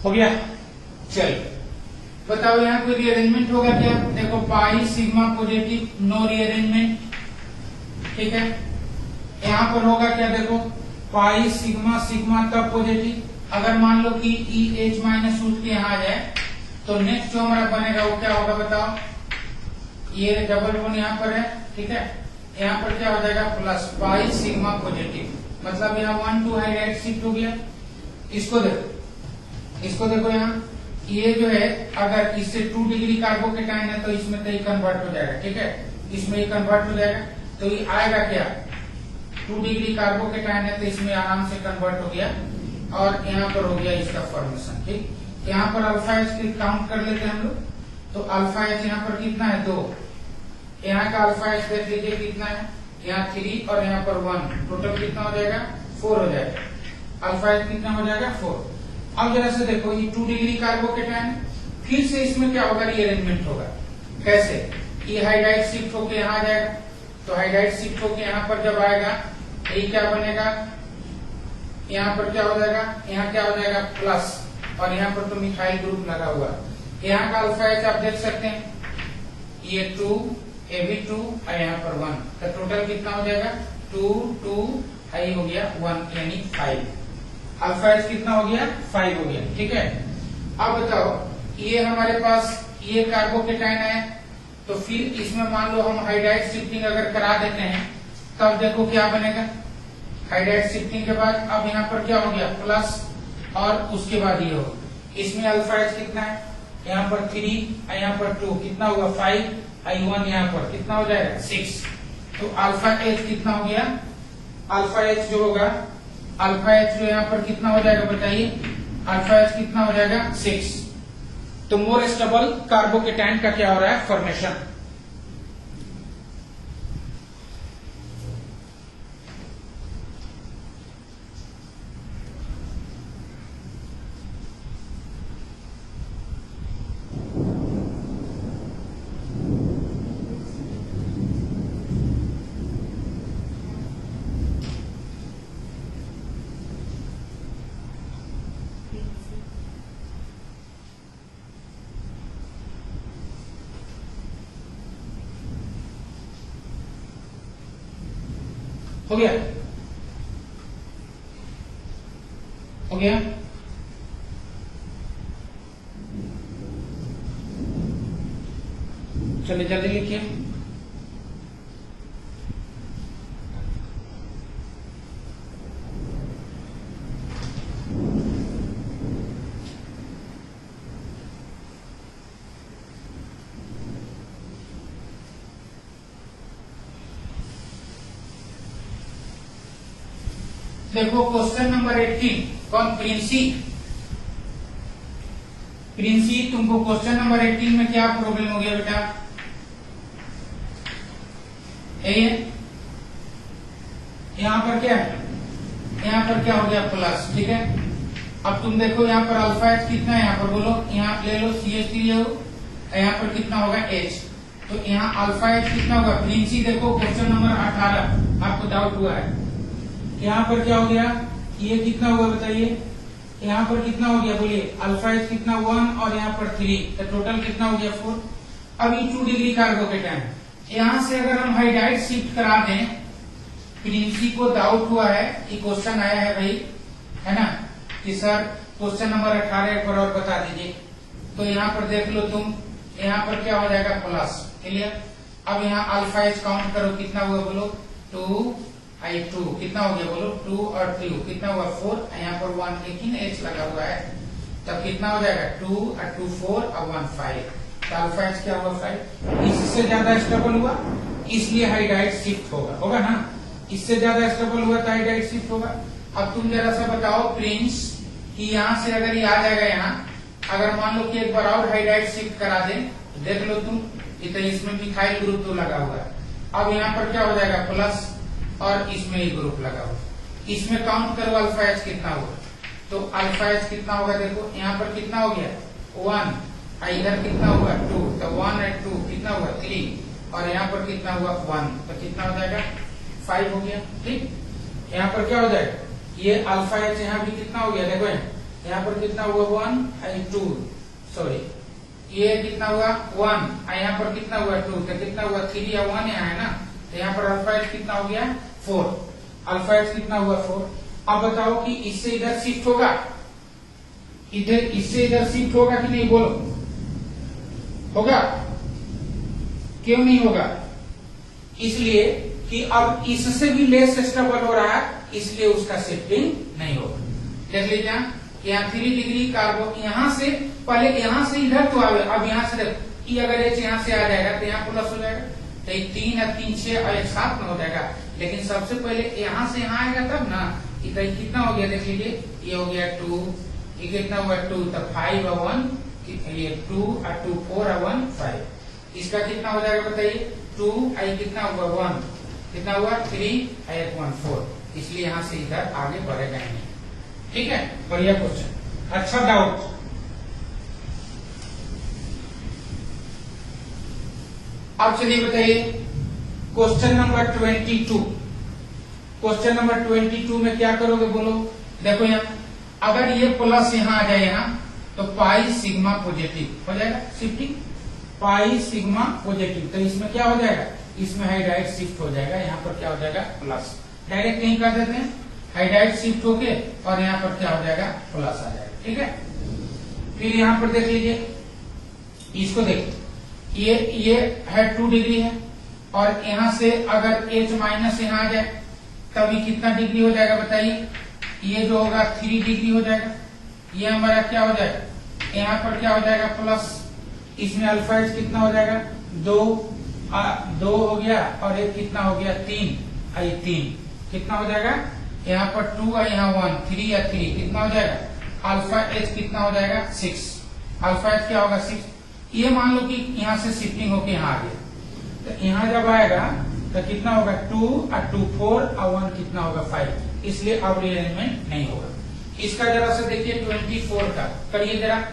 हो गया। चल बताओ यहाँ कोई रीअरेंजमेंट होगा क्या? देखो pi sigma positive, no rearrangement, ठीक है। यहाँ पर होगा क्या? देखो पाई सिग्मा सिग्मा तब पॉजिटिव, अगर मान लो कि ई एच माइनस उठ के यहाँ आ जाए तो नेक्स्ट जो हमारा बनेगा वो क्या होगा बताओ? ये डबल वन यहाँ पर है, ठीक है। यहाँ पर क्या हो जाएगा? प्लस पाई सिग्मा पॉजिटिव, मतलब यहाँ 1 2 है राइट शिफ्ट हो गया। इसको देखो, इसको देखो यहाँ ये जो है अगर इससे 2 डिग्री कार्बोकेटाइन है तो इसमें तो ये कन्वर्ट हो जाएगा, ठीक है। इसमें ये कन्वर्ट हो जाएगा तो ये आएगा क्या? 2 डिग्री कार्बोकेटाइन है तो इसमें आराम से कन्वर्ट हो गया और यहाँ पर हो गया इसका फॉर्मेशन, ठीक। यहाँ पर अल्फा एच की काउंट कर लेते हैं हम लोग, तो अल्फा एच यहाँ पर कितना है? 2। यहाँ का अल्फा एच देख लीजिए कितना है, यहाँ 3 और यहाँ पर 1, टोटल कितना हो जाएगा? 4 हो जाएगा। अल्फा एच कितना हो जाएगा? 4। अब जरा से देखो ये 2 डिग्री कार्बोकेटाइन, फिर से इसमें क्या होगा? रीअरेंजमेंट होगा। कैसे? ये हाइड्राइड शिफ्ट होके यहाँ आ जाएगा, तो हाइड्राइड शिफ्ट होके यहाँ पर जब आएगा ये क्या बनेगा? यहाँ पर क्या हो जाएगा? यहाँ क्या हो जाएगा? प्लस, और यहाँ पर तो मिथाइल ग्रुप लगा हुआ। यहाँ का अल्फा एच आप देख सकते हैं, ये 2 ये भी 2 और यहाँ पर 1, तो टोटल कितना हो जाएगा? 2 2 आई हो गया 1 यानी 5। अल्फा एच कितना हो गया? 5 हो गया, ठीक है। अब बताओ ये हमारे पास ये कार्बोकेटाइन है, तो फिर इसमें मान लो हम हाइड्राइड शिफ्टिंग अगर करा देते हैं तब देखो क्या बनेगा? हाइड्राइड शिफ्टिंग के बाद अब यहाँ पर क्या हो गया? प्लस, और उसके बाद ये हो, इसमें अल्फा एच कितना है? यहाँ पर 3 और यहाँ पर 2, कितना हुआ? 5 आई 1, यहाँ पर कितना हो जाएगा? 6। तो अल्फा एच कितना हो गया? अल्फा एच जो होगा, अल्फा एच जो यहाँ पर कितना हो जाएगा बताइए? अल्फा एच कितना हो जाएगा? 6। तो मोर स्टेबल कार्बोकेटाइन का क्या हो रहा है? फॉर्मेशन। हो गया? हो गया? चलिए जल्दी लिखिए। देखो क्वेश्चन नंबर 18, कौन? प्रिंसी। प्रिंसी तुमको क्वेश्चन नंबर 18 में क्या प्रॉब्लम हो गया बेटा? यहाँ पर क्या है? यहाँ पर क्या हो गया? प्लस, ठीक है। अब तुम देखो यहाँ पर अल्फा एच कितना है? यहाँ पर बोलो, यहाँ ले लो CH3 ले लो, यहाँ पर कितना होगा? H। तो यहाँ अल्फा एच कितना होगा? प्रिंसी देखो क्वेश्चन नंबर 18 आपको डाउट हुआ है, यहाँ पर क्या हो गया? ये कितना हुआ बताइए? यहाँ पर कितना हो गया बोलिए? अल्फा एच कितना? 1 और यहाँ पर 3, तो टोटल कितना हो गया? 4। अब ये 2 डिग्री कार्बोकेटाइन, यहाँ से अगर हम हाइड्राइड शिफ्ट करा दें, प्रिंसी को डाउट हुआ है, ये क्वेश्चन आया है भाई, है ना, कि सर क्वेश्चन नंबर 18 पर और बता दीजिए। तो यहाँ पर देख लो तुम, यहाँ पर क्या हो जाएगा? Plus, clear. अब यहाँ अल्फा एच काउंट करो, कितना हुआ बोलो? 2 आई 2, कितना हो गया बोलो? 2 और 2 कितना हुआ? 4, यहाँ पर 1 लेकिन एच लगा हुआ है, तब कितना हो जाएगा? 2 और 2 4 और 1 5, तो अल्फा एच क्या हुआ? 5। इससे ज्यादा स्टेबल हुआ इसलिए हाइड्राइड शिफ्ट होगा ना, इससे ज्यादा स्टेबल हुआ तो हाइड्राइड शिफ्ट होगा। अब तुम जरा सा बताओ प्रिंस कि यहाँ से अगर ये आ जाएगा, यहाँ अगर मान लो कि एक बार और हाइड्राइड शिफ्ट करा दे, देख लो तुम, इसमें मिथाइल ग्रुप तो लगा हुआ है। अब यहाँ पर क्या हो जाएगा? प्लस, और इसमें ही ग्रुप लगा हुआ, इसमें काउंट करो अल्फा एच कितना हुआ? तो अल्फा एच कितना होगा? देखो यहाँ पर कितना हो गया? 1, इधर कितना हुआ? 2, तो 1 और 2 कितना हुआ? 3, और यहाँ पर कितना हुआ? 1, तो कितना हो जाएगा? 5 हो गया, ठीक। यहाँ पर क्या हो जाएगा? ये अल्फा एच यहाँ भी कितना हो गया? देखो यहाँ पर कितना हुआ 1 2 सॉरी ये कितना हुआ 1 यहाँ पर कितना हुआ 2 तो कितना हुआ 3 या 1 यहाँ है ना, तो यहाँ पर अल्फा एच कितना हो गया 4, अल्फा एच कितना हुआ 4। अब बताओ कि इससे इधर शिफ्ट होगा, इधर इससे इधर शिफ्ट होगा कि नहीं, बोलो होगा, क्यों नहीं होगा? इसलिए कि अब इससे भी लेस स्टेबल हो रहा है, इसलिए उसका शिफ्टिंग नहीं होगा। देख लीजिए यहाँ 3 डिग्री कार्बन, यहाँ से पहले यहाँ से इधर तो आवे, अब यहाँ से देखो अगर एच यहाँ से आ जाएगा तो यहाँ प्लस हो जाएगा, तो 3 और 3 6 और 1 7 में हो जाएगा। लेकिन सबसे पहले यहाँ से यहाँ आएगा तब ना, कितना हो गया देख लीजिए, ये हो गया 2, ये कितना हुआ 2, तो 5 और 1 ये 2 और 2 4 और 1 5, इसका कितना हो जाएगा बताइए 2 और कितना हुआ 1, कितना हुआ 3 और 1 4, इसलिए यहाँ से इधर आगे बढ़ेगा नहीं। ठीक है, बढ़िया क्वेश्चन, अच्छा डाउट। अब चलिए बताइए क्वेश्चन नंबर 22। क्वेश्चन नंबर 22 में क्या करोगे बोलो, देखो यहाँ अगर ये प्लस यहाँ आ जाए यहाँ तो पाई सिग्मा पॉजिटिव हो जाएगा, शिफ्टिंग पाई सिग्मा पॉजिटिव, तो इसमें क्या हो जाएगा, इसमें हाइड्राइड शिफ्ट हो जाएगा, यहाँ पर क्या हो जाएगा प्लस, डायरेक्ट यही कर देते हैं हाइड्राइड शिफ्ट होके और यहाँ पर क्या हो जाएगा प्लस आ जाएगा। ठीक है, फिर यहाँ पर देख लीजिए, इसको देखिए ये है 2 डिग्री है और यहाँ से अगर H माइनस यहाँ आ जाए तब ये कितना डिग्री हो जाएगा बताइए, ये जो होगा 3 डिग्री हो जाएगा, ये हमारा क्या हो जाएगा, यहाँ पर क्या हो जाएगा प्लस, इसमें अल्फा एच कितना हो जाएगा 2 हो गया और एक कितना हो गया 3, 3 कितना हो जाएगा, यहाँ पर 2 और यहाँ 1 3 या 3 कितना हो जाएगा, अल्फा एच कितना हो जाएगा 6, अल्फा एच क्या होगा 6। ये मान लो कि यहाँ से शिफ्टिंग होके यहाँ आ गया, तो यहाँ जब आएगा तो कितना होगा 2 और 2 4 और 1 कितना होगा 5, इसलिए अब रीअरेंजमेंट नहीं होगा। इसका जरा से देखिए 24 का करिए जरा,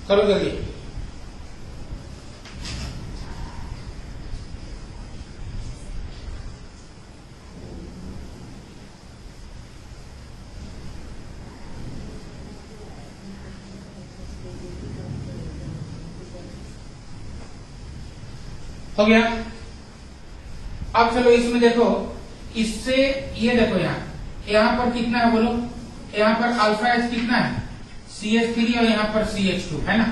करो जल्दी। हो गया। अब चलो इसमें देखो, इससे ये देखो यहाँ पर कितना है बोलो, यहाँ पर अल्फा एच कितना है CH3 और यहाँ पर CH2 है ना।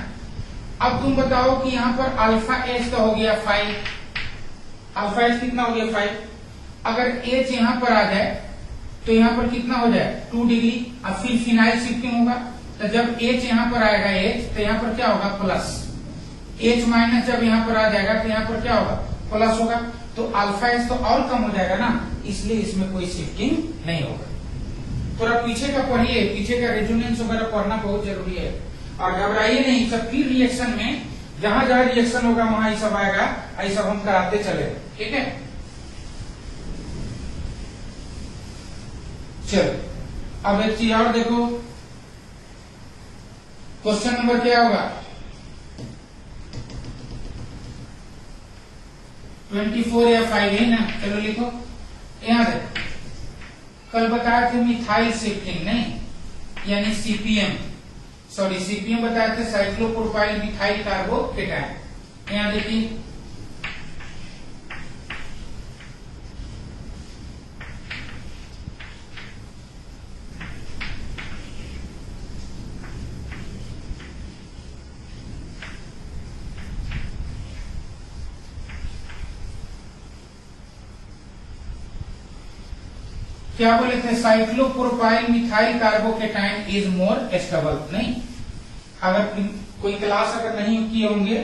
अब तुम बताओ कि यहाँ पर अल्फा एच का हो गया 5, अल्फा एच कितना हो गया 5, अगर H यहाँ पर आ जाए तो यहाँ पर कितना हो जाए 2 डिग्री, अब फिर फिनाइल शिफ्टिंग होगा, तो जब H यहाँ पर आएगा H तो यहाँ पर क्या होगा प्लस, H माइनस जब यहाँ पर आ जाएगा तो यहाँ पर क्या होगा प्लस होगा, तो अल्फा एच तो और कम हो जाएगा ना, इसलिए इसमें कोई शिफ्टिंग नहीं होगा। थोड़ा पीछे का पढ़िए, पीछे का रेजोनेंस वगैरह पढ़ना बहुत जरूरी है, और घबराइए नहीं, सब फिर रिएक्शन में जहां जहां रिएक्शन होगा वहां ये सब आएगा, ये सब हम कराते चले। ठीक है, चलो अब एक चीज और देखो, क्वेश्चन नंबर क्या होगा 24 या 5 है ना, चलो लिखो। यहाँ देखो, कल बताए थे मिथाइल शिफ्टिंग नहीं, यानी सीपीएम, सॉरी सीपीएम बताए थे साइक्लोप्रोपाइल मिथाइल कार्बोकेटायन। यहाँ देखिए क्या बोले थे, cyclopropyl methyl carbocation is more stable. नहीं, अगर कोई क्लास अगर नहीं किए होंगे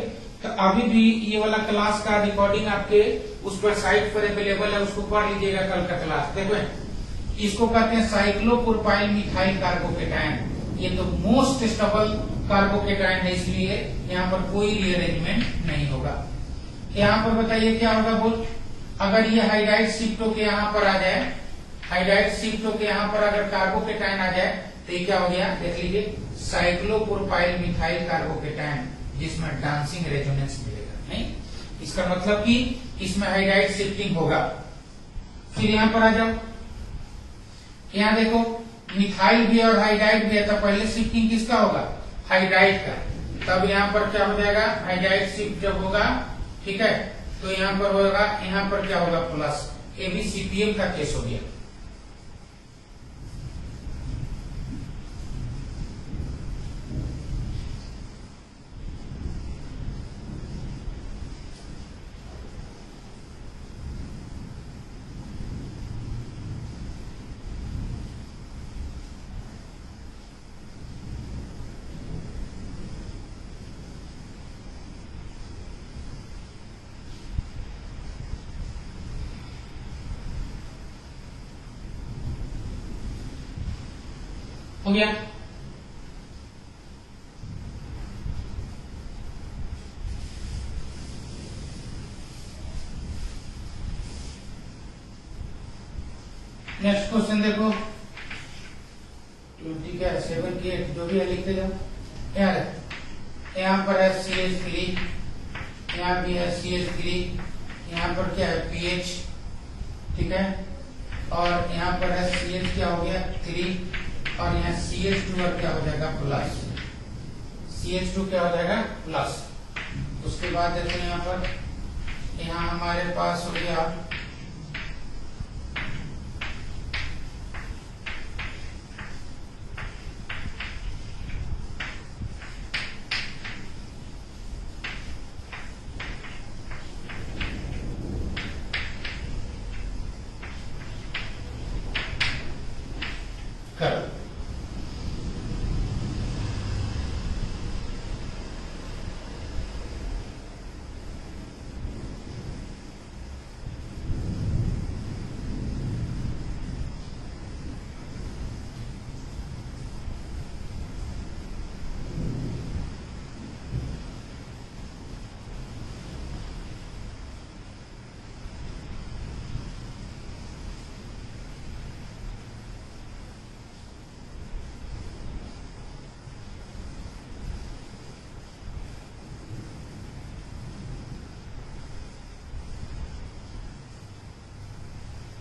तो अभी भी ये वाला क्लास का रिकॉर्डिंग आपके उस पर साइट पर अवेलेबल है, उसको पढ़ लीजिएगा कल का क्लास। देखो इसको कहते हैं साइक्लोप्रोपाइल मिथाइल कार्बोकेटायन, ये तो मोस्ट स्टेबल कार्बोकेटायन है, इसलिए यहाँ पर कोई रीअरेंजमेंट नहीं होगा। यहाँ पर बताइए क्या होगा बोल, अगर ये हाइड्राइड शिफ्ट होकर यहाँ पर आ जाए, हाइड्राइड शिफ्ट होकर यहाँ पर अगर कार्बोकेटायन आ जाए तो ये क्या हो गया देख लीजिए, साइक्लोप्रोपाइल मिथाइल कार्बोकेटायन, जिसमें डांसिंग रेजोनेंस मिलेगा नहीं। इसका मतलब कि इसमें हाइड्राइड शिफ्टिंग होगा। फिर यहां पर आ जाओ, यहां देखो मिथाइल भी और हाइड्राइड भी है, तो पहले शिफ्टिंग किसका होगा? हाइड्राइड का। तब यहां पर क्या हो जाएगा? हाइड्राइड शिफ्ट जब होगा, ठीक है, तो यहां पर होगा, यहां पर क्या होगा? प्लस। ये भी सीपीएम का केस हो गया। हो गया। नेक्स्ट क्वेश्चन देखो, 20 का 7 की 8 जो भी है लिखते जाओ। यार यहाँ पर है CH3, यहाँ भी है CH3, यहाँ पर क्या है? PH, ठीक है, और यहाँ पर है CH क्या हो गया? 3, और यहाँ CH2 और क्या हो जाएगा? प्लस। CH2 क्या हो जाएगा? प्लस। उसके बाद देखो यहाँ पर, यहाँ हमारे पास हो गया करो।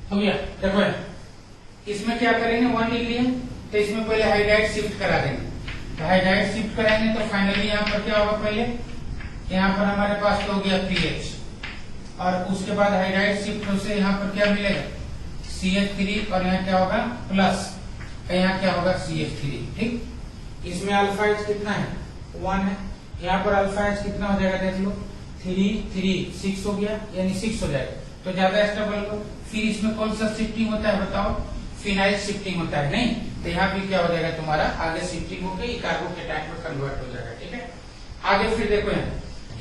हो गया। देखो इसमें क्या करेंगे? 1 लिख लिए, तो इसमें पहले हाइड्राइड शिफ्ट करा देंगे। तो हाइड्राइड शिफ्ट कराएंगे तो फाइनली यहाँ पर क्या होगा? पहले यहाँ पर हमारे पास तो हो गया PH, और उसके बाद हाइड्राइड शिफ्ट से यहाँ पर क्या मिलेगा? CH3, और यहाँ क्या होगा? प्लस। यहाँ क्या होगा? CH3, ठीक। इसमें अल्फा एच कितना है? 1 है। यहाँ पर अल्फा एच कितना हो जाएगा? देख लो, 3 3 6 हो गया, यानी 6 हो जाएगा। तो ज्यादा स्टेबल को। फिर इसमें कौन सा शिफ्टिंग होता है बताओ? फिनाइल शिफ्टिंग होता है नहीं। तो यहाँ भी क्या हो जाएगा? तुम्हारा आगे शिफ्टिंग होकर कार्बोकेटायन में कन्वर्ट हो जाएगा, ठीक है। आगे फिर देखो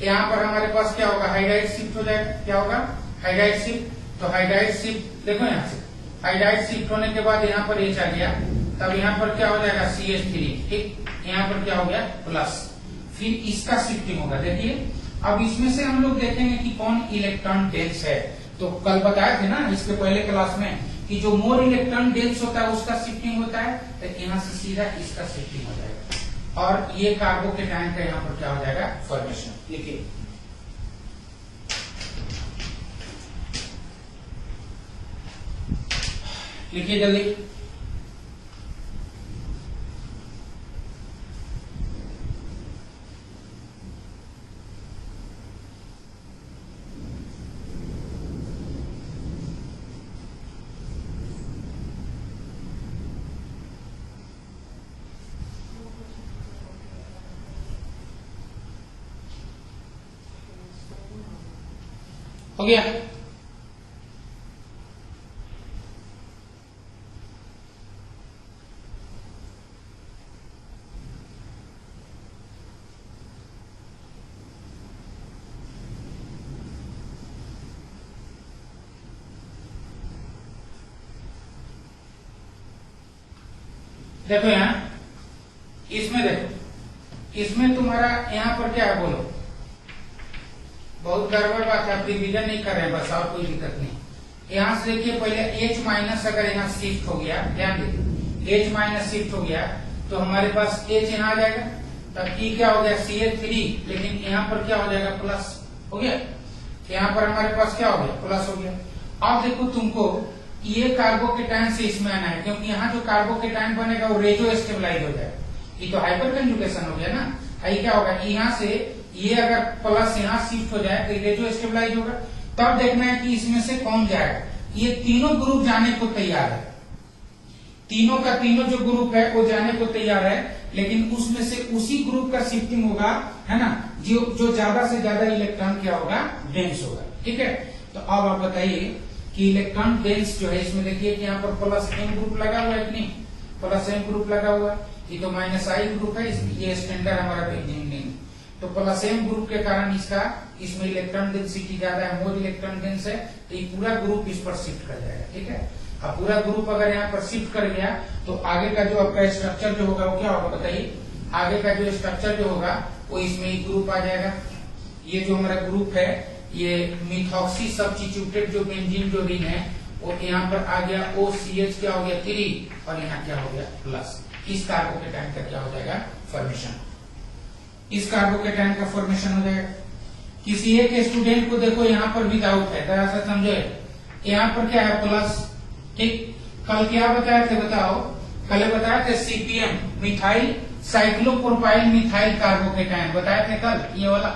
यहाँ पर हमारे पास क्या होगा? हाइड्राइड शिफ्ट हो जाएगा। क्या होगा? Hydride shift. तो हाइड्राइड शिफ्ट देखो यहाँ से, हाइड्राइड शिफ्ट होने के बाद यहाँ पर H आ गया, तब यहाँ पर क्या हो जाएगा? CH3, ठीक। यहाँ पर क्या हो गया? प्लस। फिर इसका शिफ्टिंग होगा। देखिए अब इसमें से हम लोग देखेंगे कि कौन इलेक्ट्रॉन डेंस है। तो कल बताए थे ना इसके पहले क्लास में कि जो मोर इलेक्ट्रॉन डेंस होता है उसका शिफ्टिंग होता है, तो यहाँ से सीधा इसका शिफ्टिंग हो जाएगा, और ये कार्बोकेटायन का यहाँ पर क्या हो जाएगा? फॉर्मेशन। लिखिए, लिखिए जल्दी। हो गया। देखो यहाँ, इसमें देखो, इसमें तुम्हारा यहाँ पर क्या है? बोलो। बहुत गड़बड़ बात है, आप रिवीजन नहीं कर रहे हैं बस, और कोई दिक्कत नहीं। यहाँ से देखिए पहले H माइनस अगर यहाँ शिफ्ट हो गया, ध्यान देखिए, H माइनस शिफ्ट हो गया तो हमारे पास H यहाँ आ जाएगा, तब ई क्या हो गया CH3, लेकिन यहाँ पर क्या हो जाएगा प्लस हो गया, यहाँ पर हमारे पास क्या हो गया प्लस हो गया। अब देखो तुमको ये कार्बोकेटायन से इसमें आना है, क्योंकि यहाँ जो कार्बोकेटायन बनेगा वो रेजो स्टेबलाइज हो जाएगा। ये तो हाइपर कंजुगेशन हो गया ना, ये क्या होगा यहाँ से ये अगर प्लस यहाँ शिफ्ट हो जाए तो रेजो स्टेबलाइज होगा। तब देखना है कि इसमें से कौन जाएगा। ये तीनों ग्रुप जाने को तैयार है, तीनों का तीनों जो ग्रुप है वो जाने को तैयार है, लेकिन उसमें से उसी ग्रुप का शिफ्टिंग होगा, है ना, जो ज्यादा से ज्यादा इलेक्ट्रॉन क्या होगा डेंस होगा। ठीक है, तो अब आप बताइए कि इलेक्ट्रॉन डेंस जो है इसमें देखिए कि यहाँ पर प्लस M ग्रुप लगा हुआ है कि नहीं, प्लस M ग्रुप लगा हुआ है, ये तो -I ग्रुप है, ये स्टैंडर्ड हमारा बेंजीन नहीं, तो प्लस M ग्रुप के कारण इसका इसमें इलेक्ट्रॉन डेंसिटी ज्यादा है, मोर इलेक्ट्रॉन डेंस है, तो ये पूरा ग्रुप इस पर शिफ्ट कर जाएगा। ठीक है, अब पूरा ग्रुप अगर यहाँ पर शिफ्ट कर गया तो आगे का जो आपका स्ट्रक्चर जो होगा वो क्या होगा बताइए, आगे का जो स्ट्रक्चर जो होगा वो इसमें ही ग्रुप आ जाएगा। ये जो हमारा ग्रुप है ये मिथॉक्सी सब्स्टिट्यूटेड जो बेंजीन जो रिंग है वो यहाँ पर आ गया OCH क्या हो गया 3 और यहाँ क्या हो गया प्लस। इस कार्बोकेटायन का क्या हो जाएगा फॉर्मेशन, इस कार्बोकेटायन का फॉर्मेशन हो जाएगा। किसी एक स्टूडेंट को देखो यहाँ पर भी डाउट है, जरा सा समझो, यहाँ पर क्या है प्लस। ठीक, कल क्या बताए थे बताओ, कल बताए थे CPM methyl cyclopropyl methyl carbocation बताए थे कल, ये वाला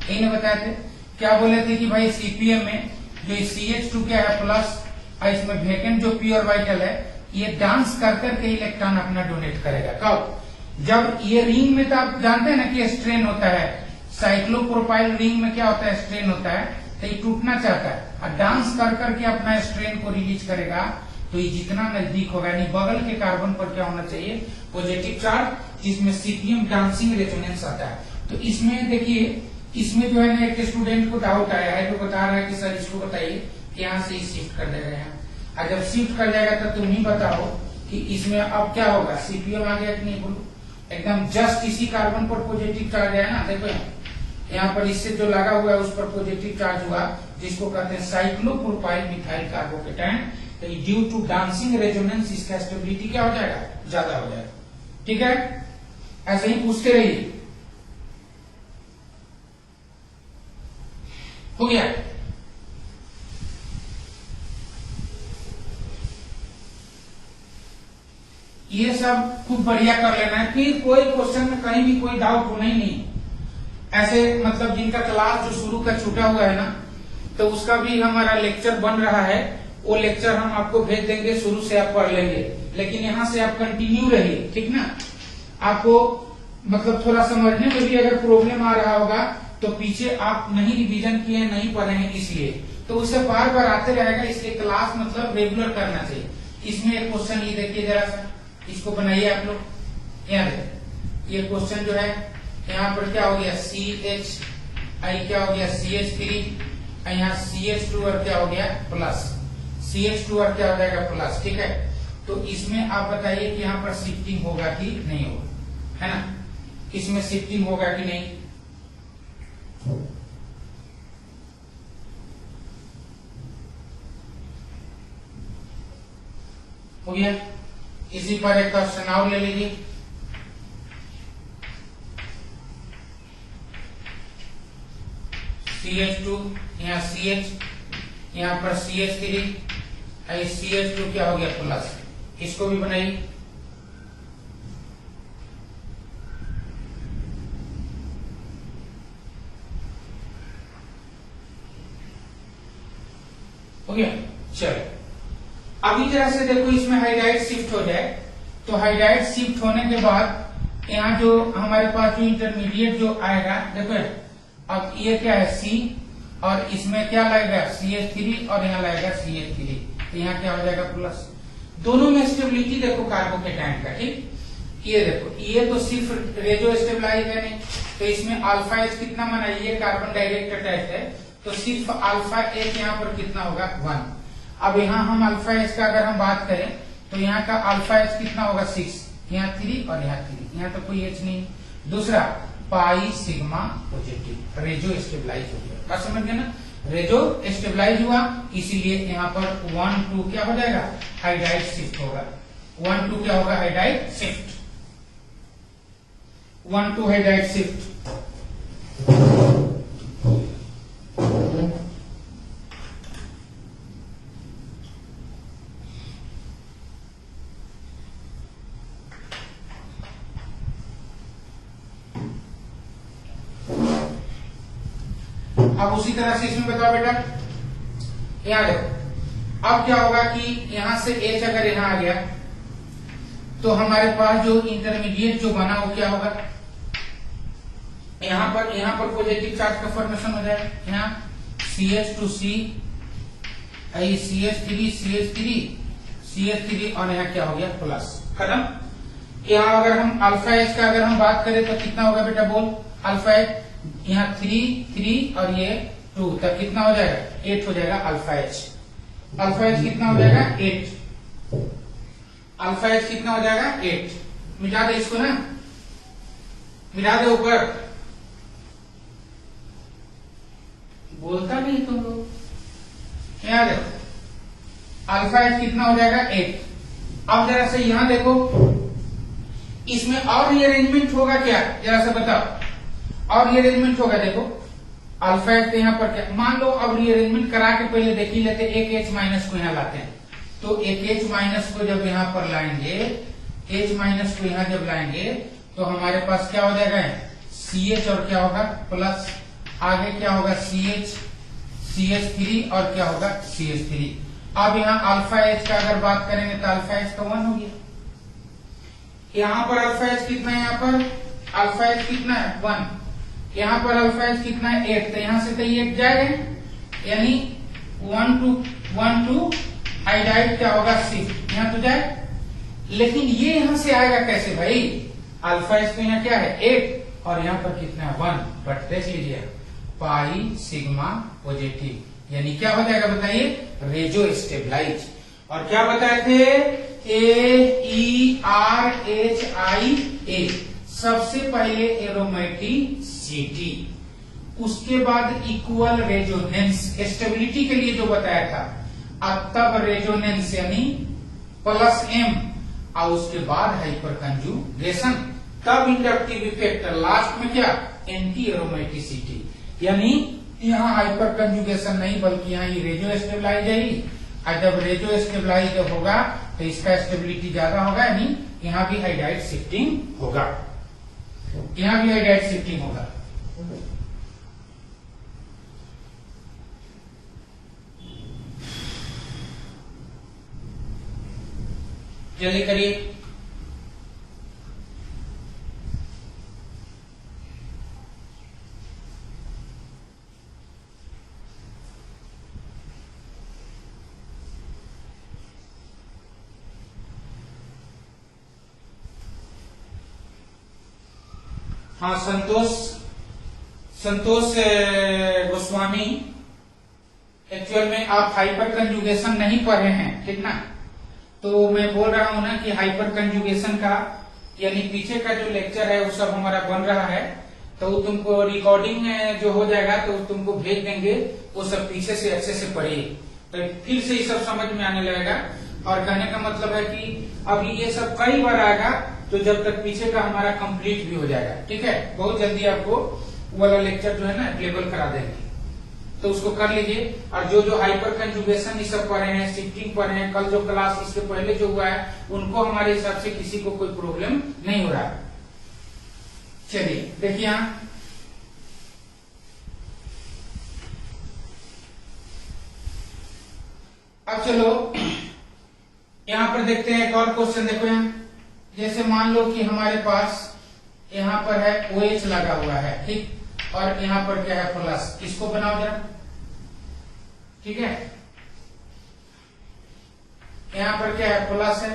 यही बताए थे। क्या बोले थे कि भाई CPM में जो CH2 क्या है प्लस और इसमें वेकेंट जो पी ऑर्बिटल है ये डांस कर करके इलेक्ट्रॉन अपना डोनेट करेगा। कब, जब ये रिंग में तो आप जानते हैं ना कि स्ट्रेन होता है, साइक्लोप्रोपाइल रिंग में क्या होता है स्ट्रेन होता है, तो ये टूटना चाहता है और डांस कर करके अपना स्ट्रेन को रिलीज करेगा। तो ये जितना नजदीक होगा यानी बगल के कार्बन पर क्या होना चाहिए पॉजिटिव चार्ज, जिसमें CPM डांसिंग रेजोनेंस आता है। तो इसमें देखिए इसमें जो है ना एक स्टूडेंट को डाउट आया है, जो बता रहा है कि सर इसको बताइए यहाँ से शिफ्ट कर देगा यहाँ, और जब शिफ्ट कर जाएगा तो तुम ही बताओ कि इसमें अब क्या होगा, CPM आ गया कि नहीं बोलो, एकदम जस्ट इसी कार्बन पर पॉजिटिव चार्ज है ना, देखो यहाँ पर इससे जो लगा हुआ है उस पर पॉजिटिव चार्ज हुआ, जिसको कहते हैं साइक्लोप्रोपाइल मिथाइल कार्बोकेटायन। तो ड्यू टू डांसिंग रेजोनेंस इसका स्टेबिलिटी क्या हो जाएगा ज्यादा हो जाएगा। ठीक है, ऐसे ही पूछते रहिए। हो गया, ये सब खूब बढ़िया कर लेना है, फिर कोई क्वेश्चन में कहीं भी कोई डाउट होना ही नहीं। ऐसे मतलब जिनका क्लास जो शुरू का छूटा हुआ है ना, तो उसका भी हमारा लेक्चर बन रहा है, वो लेक्चर हम आपको भेज देंगे, शुरू से आप पढ़ लेंगे, लेकिन यहाँ से आप कंटिन्यू रहिए। ठीक ना, आपको मतलब थोड़ा समझने में भी अगर प्रॉब्लम आ रहा होगा तो पीछे आप नहीं रिवीजन किए नहीं पढ़े हैं इसलिए, तो उसे बार बार आते रहेगा, इसलिए क्लास मतलब रेगुलर करना चाहिए। इसमें एक क्वेश्चन ये देखिए जरा सा, इसको बनाइए आप लोग, यहाँ देखिए ये क्वेश्चन जो है यहाँ पर क्या हो गया CH, क्या हो गया CH3, यहाँ CH2 और क्या हो गया प्लस, CH2 और क्या हो जाएगा प्लस। ठीक है, तो इसमें आप बताइए कि यहाँ पर शिफ्टिंग होगा कि नहीं होगा, है ना, इसमें शिफ्टिंग होगा कि नहीं। हो गया, इसी पर एक क्वेश्चन और ले लीजिए। CH2 यहाँ CH, यहाँ पर CH3, CH2 क्या हो गया प्लस, इसको भी बनाइए। हो गया, चलो अभी जरा से देखो इसमें हाइड्राइड शिफ्ट हो जाए, तो हाइड्राइड शिफ्ट होने के बाद यहाँ जो हमारे पास जो इंटरमीडिएट जो आएगा, देखो अब ये क्या है C और इसमें क्या लगेगा CH3 और यहाँ लगेगा CH3, तो यहाँ क्या हो जाएगा प्लस। दोनों में स्टेबिलिटी देखो कार्बोकेटायन का। ठीक, ये देखो ये तो सिर्फ रेजो स्टेबलाइज है नहीं, तो इसमें अल्फा H कितना माना, ये कार्बन डायरेक्ट अटैच है, तो सिर्फ अल्फा H यहाँ पर कितना होगा 1। अब यहाँ हम अल्फा H का अगर हम बात करें तो यहाँ का अल्फा H कितना होगा 6, यहाँ 3 और यहाँ 3, यहाँ तो कोई H नहीं। दूसरा पाई सिग्मा पॉजिटिव, रेजो स्टेबलाइज हो गया, बात समझ गए ना, रेजो स्टेबलाइज हुआ, इसीलिए यहाँ पर 1 2 क्या हो जाएगा हाइड्राइड शिफ्ट होगा, 1 2 क्या होगा हाइड्राइड शिफ्ट। 1 2 hydride shift. अब उसी तरह से इसमें बताओ बेटा, यहाँ देखो अब क्या होगा कि यहां से H अगर यहां आ गया तो हमारे पास जो इंटरमीडिएट जो बना वो क्या होगा, यहां पर पॉजिटिव चार्ज का फॉर्मेशन हो जाएगा। यहाँ CH2C CH3 और यहाँ क्या हो गया प्लस, खत्म। यहाँ अगर हम अल्फा एच का अगर हम बात करें तो कितना होगा बेटा बोल, अल्फा एच यहाँ 3 और ये 2 तब कितना हो जाएगा 8 हो जाएगा अल्फा एच। अल्फा एच कितना हो जाएगा 8, अल्फा एच कितना हो जाएगा 8। मिटा दे इसको ना, मिटा दे ऊपर, बोलता नहीं तुम लोग। यहाँ देखो अल्फा एच कितना हो जाएगा 8। अब जरा से यहां देखो इसमें और रीअरेंजमेंट होगा क्या, जरा से बताओ और रीअरेंजमेंट होगा। देखो अल्फा एच तो यहाँ पर क्या, मान लो अब रीअरेंजमेंट करा के पहले देख ही लेते, एक H माइनस को यहाँ लाते हैं तो एक H माइनस को जब यहाँ पर लाएंगे, H माइनस को यहाँ जब लाएंगे तो हमारे पास क्या हो जाएगा CH और क्या होगा प्लस, आगे क्या होगा CH3 और क्या होगा CH3। अब यहाँ अल्फा एच का अगर बात करेंगे तो अल्फा एच का 1 हो गया। यहाँ पर अल्फा एच कितना है, यहाँ पर अल्फा एच कितना है 1, यहाँ पर अल्फा एच कितना है 8, तो यहाँ से तो ये 8 जाएगा, यानी 1 2 हाइड्राइड क्या होगा 6 यहाँ तो जाए। लेकिन ये यहां से आएगा कैसे भाई, अल्फा एच तो यहाँ क्या है 8 और यहाँ पर कितना है 1, बट देख लीजिए पाई सिग्मा पॉजिटिव, यानी क्या हो जाएगा बताइए रेजो स्टेबलाइज। और क्या बताए थे AERHIA, सबसे पहले एरोमेटिसिटी, उसके बाद इक्वल रेजोनेंस स्टेबिलिटी के लिए जो बताया था, अब तब रेजोनेंस यानी प्लस M और उसके बाद हाइपर कंजुगेशन, तब इंडक्टिव इफेक्ट, लास्ट में क्या एंटी एरोमेटिसिटी, यानी यहाँ हाइपर कंजुगेशन नहीं बल्कि यहाँ ये रेजो स्टेबलाइज है। और जब रेजो स्टेबलाइज होगा तो इसका स्टेबिलिटी ज्यादा होगा, यानी यहाँ भी हाइड्राइड शिफ्टिंग होगा, यहाँ भी हाइड्राइड शिफ्टिंग होगा। जल्दी करिए। हाँ संतोष गोस्वामी, एक्चुअल में आप हाइपर कंजुगेशन नहीं पढ़े हैं, ठीक ना, तो मैं बोल रहा हूं ना कि हाइपर कंजुगेशन का यानी पीछे का जो लेक्चर है वो सब हमारा बन रहा है, तो तुमको रिकॉर्डिंग जो हो जाएगा तो तुमको भेज देंगे, वो सब पीछे से अच्छे से पढ़िए तो फिर से ये सब समझ में आने लगेगा। और कहने का मतलब है कि अभी ये सब कई बार आएगा तो जब तक पीछे का हमारा कंप्लीट भी हो जाएगा, ठीक है, बहुत जल्दी आपको वाला लेक्चर जो है ना अवेलेबल करा देंगे, तो उसको कर लीजिए। और जो हाइपर कंजुगेशन ये सब पढ़े हैं, शिफ्टिंग पढ़े हैं, कल जो क्लास इसके पहले जो हुआ है उनको हमारे हिसाब से किसी को कोई प्रॉब्लम नहीं हो रहा। चलिए देखिए यहाँ अब चलो यहाँ पर देखते हैं एक और क्वेश्चन। देखो यहाँ जैसे मान लो कि हमारे पास यहाँ पर है OH लगा हुआ है, ठीक, और यहाँ पर क्या है प्लस, इसको बनाओ जरा, ठीक है, यहाँ पर क्या है प्लस है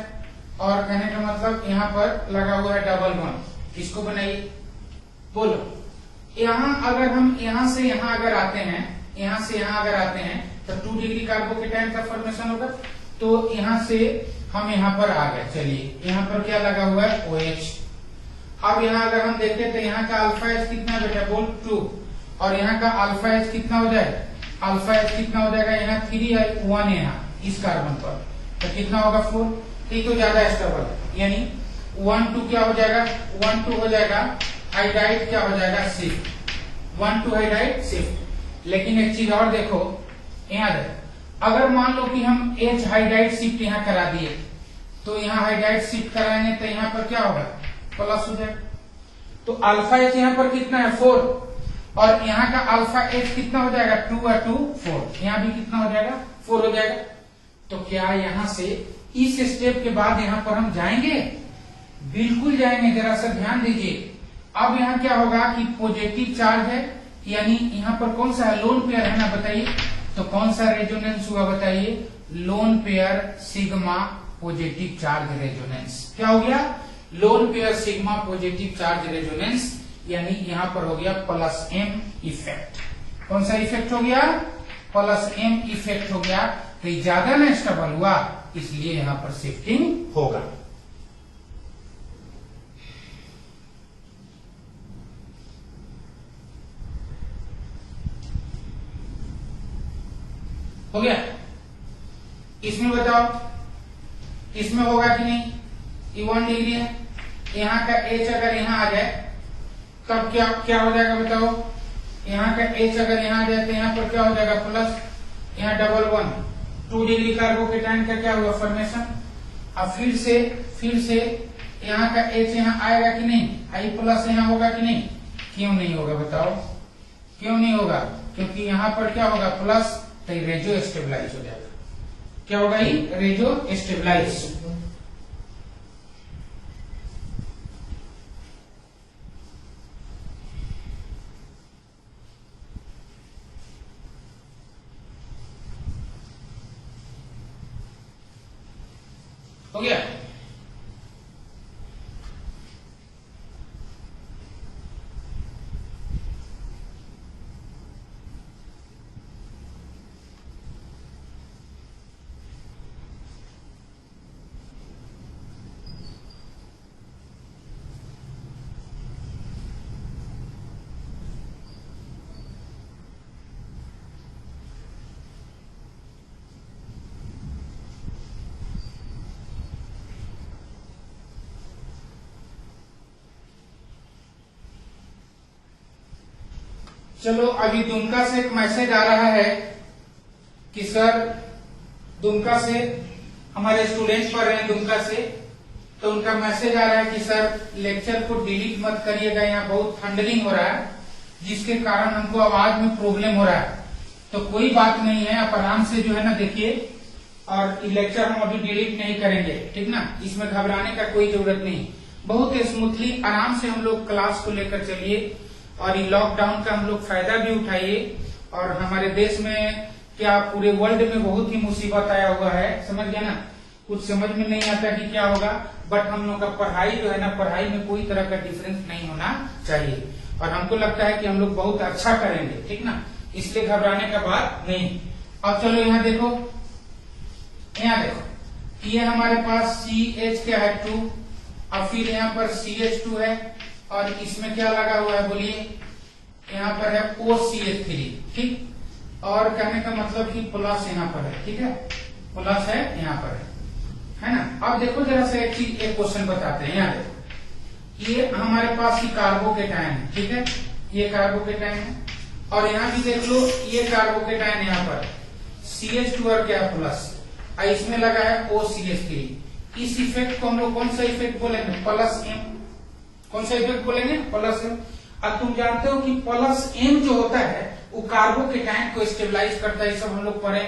और कहने का मतलब यहाँ पर लगा हुआ है डबल बॉन्ड, इसको बनाइए, बोलो। यहाँ अगर हम यहाँ से यहाँ अगर आते हैं, यहाँ से यहाँ अगर आते हैं तो 2 डिग्री कार्बोकेटायन का फॉर्मेशन होगा, तो यहाँ से हम यहाँ पर आ गए। चलिए यहाँ पर क्या लगा हुआ है OH। अब यहाँ अगर हम देखें तो यहाँ का अल्फा एच कितना है बेटा बोल 2, और यहाँ का अल्फा एच कितना हो जाए, अल्फा एच कितना हो जाएगा यहाँ 3 है 1 है यहाँ इस कार्बन पर, तो कितना होगा 4, ठीक, तो ज्यादा स्टेबल, यानी 1 2 क्या हो जाएगा 1 2 हो जाएगा हाइड्राइड क्या हो जाएगा, शिफ्ट, 1 to हाइड्राइड शिफ्ट। लेकिन एक चीज और देखो, याद है, अगर मान लो कि हम H हाइड्राइड शिफ्ट यहाँ करा दिए, तो यहाँ हाइड्राइड शिफ्ट कराएंगे तो यहाँ पर क्या होगा, प्लस हो जाएगा। तो अल्फा H यहाँ पर कितना है, 4, और यहाँ का अल्फा H कितना हो जाएगा, 2 और 2 4, यहाँ भी कितना हो जाएगा, 4 हो जाएगा। तो क्या यहाँ से इस स्टेप के बाद यहाँ पर हम जाएंगे, बिल्कुल जाएंगे, जरा सा ध्यान दीजिए। अब यहाँ क्या होगा कि पॉजिटिव चार्ज है, यानी यहाँ पर कौन सा है, लोन पेयर है ना, बताइए तो कौन सा रेजोनेंस हुआ, बताइए, lone pair sigma positive charge resonance. क्या हो गया, lone pair sigma positive charge resonance, यानी यहाँ पर हो गया प्लस एम इफेक्ट। कौन सा इफेक्ट हो गया, प्लस एम इफेक्ट हो गया। तो ये ज्यादा ना स्टेबल हुआ, इसलिए यहाँ पर शिफ्टिंग होगा। हो गया। इसमें बताओ, इसमें होगा कि नहीं, ये 1 डिग्री है, यहाँ का H अगर यहाँ आ जाए तब क्या क्या हो जाएगा बताओ, यहाँ का H अगर यहाँ आ जाए तो यहाँ पर क्या हो जाएगा, प्लस, यहाँ डबल 1, 2 डिग्री कार्बोकेटाइन का क्या हुआ, फॉर्मेशन। अब फिर से यहाँ का H यहाँ आएगा कि नहीं, आई प्लस यहाँ होगा कि नहीं, क्यों नहीं होगा बताओ, क्यों नहीं होगा, क्योंकि यहाँ पर क्या होगा, प्लस, तो रेजो स्टेबलाइज हो जाएगा। क्या होगा, ये रेजो स्टेबलाइज। हो गया। चलो, अभी दुमका से एक मैसेज आ रहा है कि सर, दुमका से हमारे स्टूडेंट्स पढ़ रहे हैं दुमका से, तो उनका मैसेज आ रहा है कि सर लेक्चर को डिलीट मत करिएगा, यहाँ बहुत थंडरिंग हो रहा है, जिसके कारण हमको आवाज में प्रॉब्लम हो रहा है। तो कोई बात नहीं है, आप आराम से जो है ना देखिए, और लेक्चर हम अभी डिलीट नहीं करेंगे, ठीक ना, इसमें घबराने का कोई जरूरत नहीं। बहुत स्मूथली आराम से हम लोग क्लास को लेकर चलिए, और ये लॉकडाउन का हम लोग फायदा भी उठाइए। और हमारे देश में क्या, पूरे वर्ल्ड में बहुत ही मुसीबत आया हुआ है, समझ गया ना, कुछ समझ में नहीं आता कि क्या होगा, बट हम लोग का पढ़ाई जो है ना, पढ़ाई में कोई तरह का डिफरेंस नहीं होना चाहिए, और हमको लगता है कि हम लोग बहुत अच्छा करेंगे, ठीक ना, इसलिए घबराने का बात नहीं। अब चलो यहाँ देखो, यहाँ देखो, ये हमारे पास CH क्या है, 2, और फिर यहाँ पर CH2 है, और इसमें क्या लगा हुआ है बोलिए, यहाँ पर है OCH3, ठीक। और कहने का मतलब कि प्लस यहाँ पर है, ठीक है, प्लस है यहाँ पर है ना। अब देखो जरा से एक चीज, एक क्वेश्चन बताते हैं, यहाँ देखो, ये हमारे पास ही कार्बोकेटाइन है, ठीक है, ये कार्बोकेटाइन है, और यहाँ भी देख लो, ये कार्बोकेटाइन यहाँ पर CH2 और क्या प्लस, और इसमें लगा है OCH3। इस इफेक्ट को हम लोग कौन सा इफेक्ट बोलेंगे, प्लस एम। कौन सा इफेक्ट बोलेंगे, प्लस एम। अब तुम जानते हो कि प्लस एम जो होता है वो कार्बोकेटाइन को स्टेबलाइज करता है, सब हम लोग पढ़े।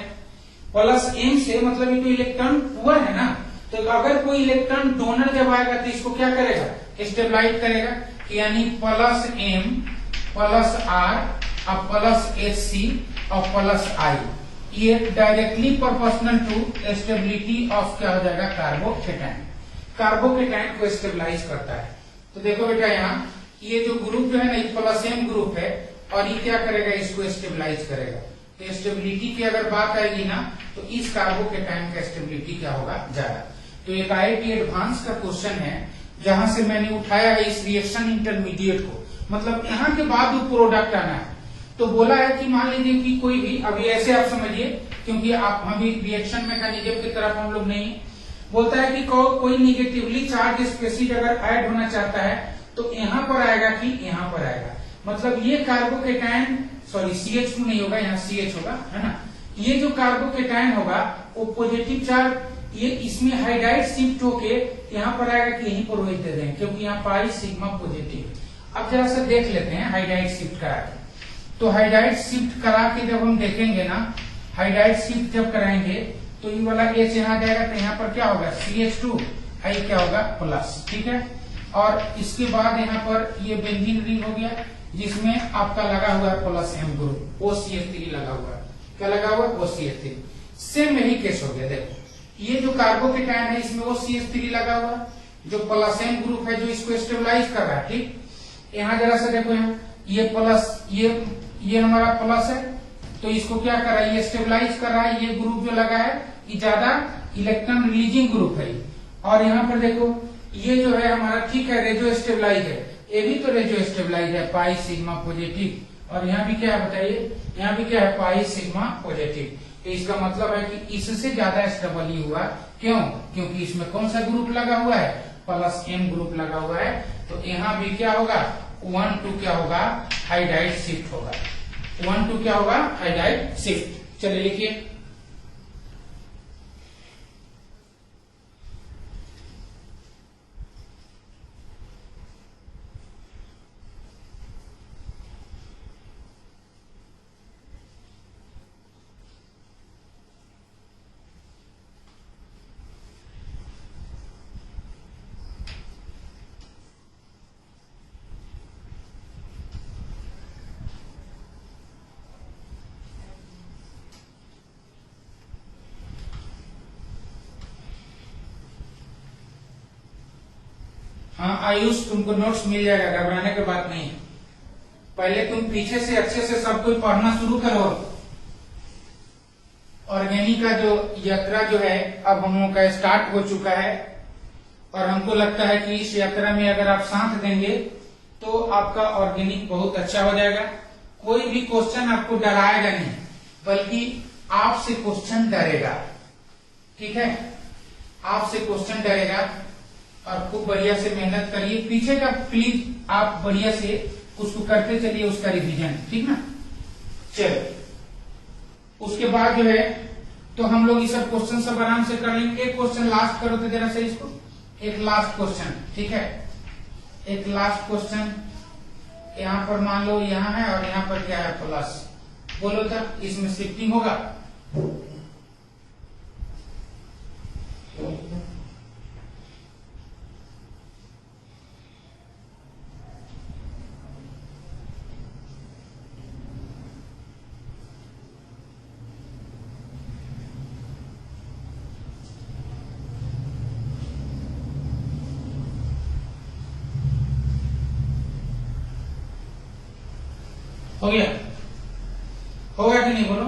प्लस एम से मतलब ये तो इलेक्ट्रॉन पुअर है ना, तो अगर कोई इलेक्ट्रॉन डोनर जब आएगा तो इसको क्या करेगा, स्टेबलाइज करेगा, यानी प्लस एम प्लस आर और प्लस HC और प्लस आई, ये directly proportional to stability of क्या हो जाएगा, कार्बोकेटाइन। कार्बोकेटाइन को स्टेबलाइज करता है। तो देखो बेटा, यहाँ ये जो ग्रुप जो है ना, ये प्लस एम ग्रुप है, और ये क्या करेगा, इसको स्टेबलाइज करेगा। तो स्टेबिलिटी की अगर बात आएगी ना, तो इस कार्बोकेटाइन का स्टेबिलिटी क्या होगा, ज्यादा। तो एक IIT एडवांस का क्वेश्चन है, जहां से मैंने उठाया है इस रिएक्शन इंटरमीडिएट को, मतलब यहाँ के बाद वो प्रोडक्ट आना है। तो बोला है कि मान लीजिए कि कोई भी, अभी ऐसे आप समझिए, क्योंकि आप अभी रिएक्शन मैकेनिज्म की तरफ हम लोग नहीं, बोलता है कि कोई निगेटिवली चार्ज स्पेसीज अगर ऐड होना चाहता है तो यहाँ पर आएगा कि यहाँ पर आएगा, मतलब ये कार्बोकेटायन, सॉरी CH2 नहीं होगा, यहाँ CH होगा, है ना। ये जो कार्बोकेटायन होगा वो पॉजिटिव चार्ज, ये इसमें हाइड्राइड शिफ्ट होके यहाँ पर आएगा कि यहीं पर OH दे देंगे, क्योंकि यहाँ पाई सिग्मा पॉजिटिव। अब जरा सा देख लेते हैं हाइड्राइड शिफ्ट करा के। तो हाइड्राइड शिफ्ट करा के जब हम देखेंगे ना, हाइड्राइड शिफ्ट जब कराएंगे तो ये वाला H यहाँ जाएगा, तो यहाँ पर क्या होगा CH2, I क्या होगा प्लस, ठीक है। और इसके बाद यहाँ पर ये बेंजीन रिंग हो गया, जिसमें आपका लगा हुआ है प्लस M ग्रुप, OCH3 लगा हुआ है, क्या लगा हुआ है OCH3। सेम यही केस हो गया, देखो ये जो कार्बोकेटायन है इसमें OCH3 लगा हुआ है, जो प्लस M ग्रुप है जो इसको स्टेबलाइज कर रहा है, ठीक। यहाँ जरा सा देखो, यहाँ ये प्लस, ये हमारा प्लस है, तो इसको क्या कर रहा है, ये स्टेबलाइज कर रहा है। ये ग्रुप जो लगा है ये ज्यादा इलेक्ट्रॉन रिलीजिंग ग्रुप है। और यहाँ पर देखो ये जो है हमारा, ठीक है, रेडियो स्टेबलाइज है, ये भी तो रेडियो स्टेबलाइज है, पाई सिग्मा पॉजिटिव। और यहाँ भी क्या है बताइए, यहाँ भी क्या है, पाई सिग्मा पॉजिटिव। तो इसका मतलब है कि इससे ज्यादा स्टेबल ही हुआ, क्यों, क्योंकि इसमें कौन सा ग्रुप लगा हुआ है, प्लस M ग्रुप लगा हुआ है। तो यहाँ भी क्या होगा, 1-2 क्या होगा, हाइड्राइड शिफ्ट होगा, 1-2 क्या होगा, हाइड्राइड शिफ्ट। चलिए लिखिए, हाँ आयुष, तुमको नोट्स मिल जाएगा, घबराने की बात नहीं है। पहले तुम पीछे से अच्छे से सब कुछ पढ़ना शुरू करो। ऑर्गेनिक का जो यात्रा जो है अब हम लोगों का स्टार्ट हो चुका है, और हमको लगता है कि इस यात्रा में अगर आप साथ देंगे तो आपका ऑर्गेनिक बहुत अच्छा हो जाएगा। कोई भी क्वेश्चन आपको डराएगा नहीं, बल्कि आपसे क्वेश्चन डरेगा, ठीक है, आपसे क्वेश्चन डरेगा। और खूब बढ़िया से मेहनत करिए, पीछे का प्लीज आप बढ़िया से उसको करते चलिए, उसका रिवीजन, ठीक ना। चलो उसके बाद जो है तो हम लोग ये सब क्वेश्चन सब आराम से कर लेंगे। एक क्वेश्चन लास्ट करो तो जरा से इसको, एक लास्ट क्वेश्चन, ठीक है, एक लास्ट क्वेश्चन। यहाँ पर मान लो यहाँ है और यहाँ पर क्या है प्लस, बोलो तो इसमें शिफ्टिंग होगा। हो गया, होगा कि नहीं बोलो,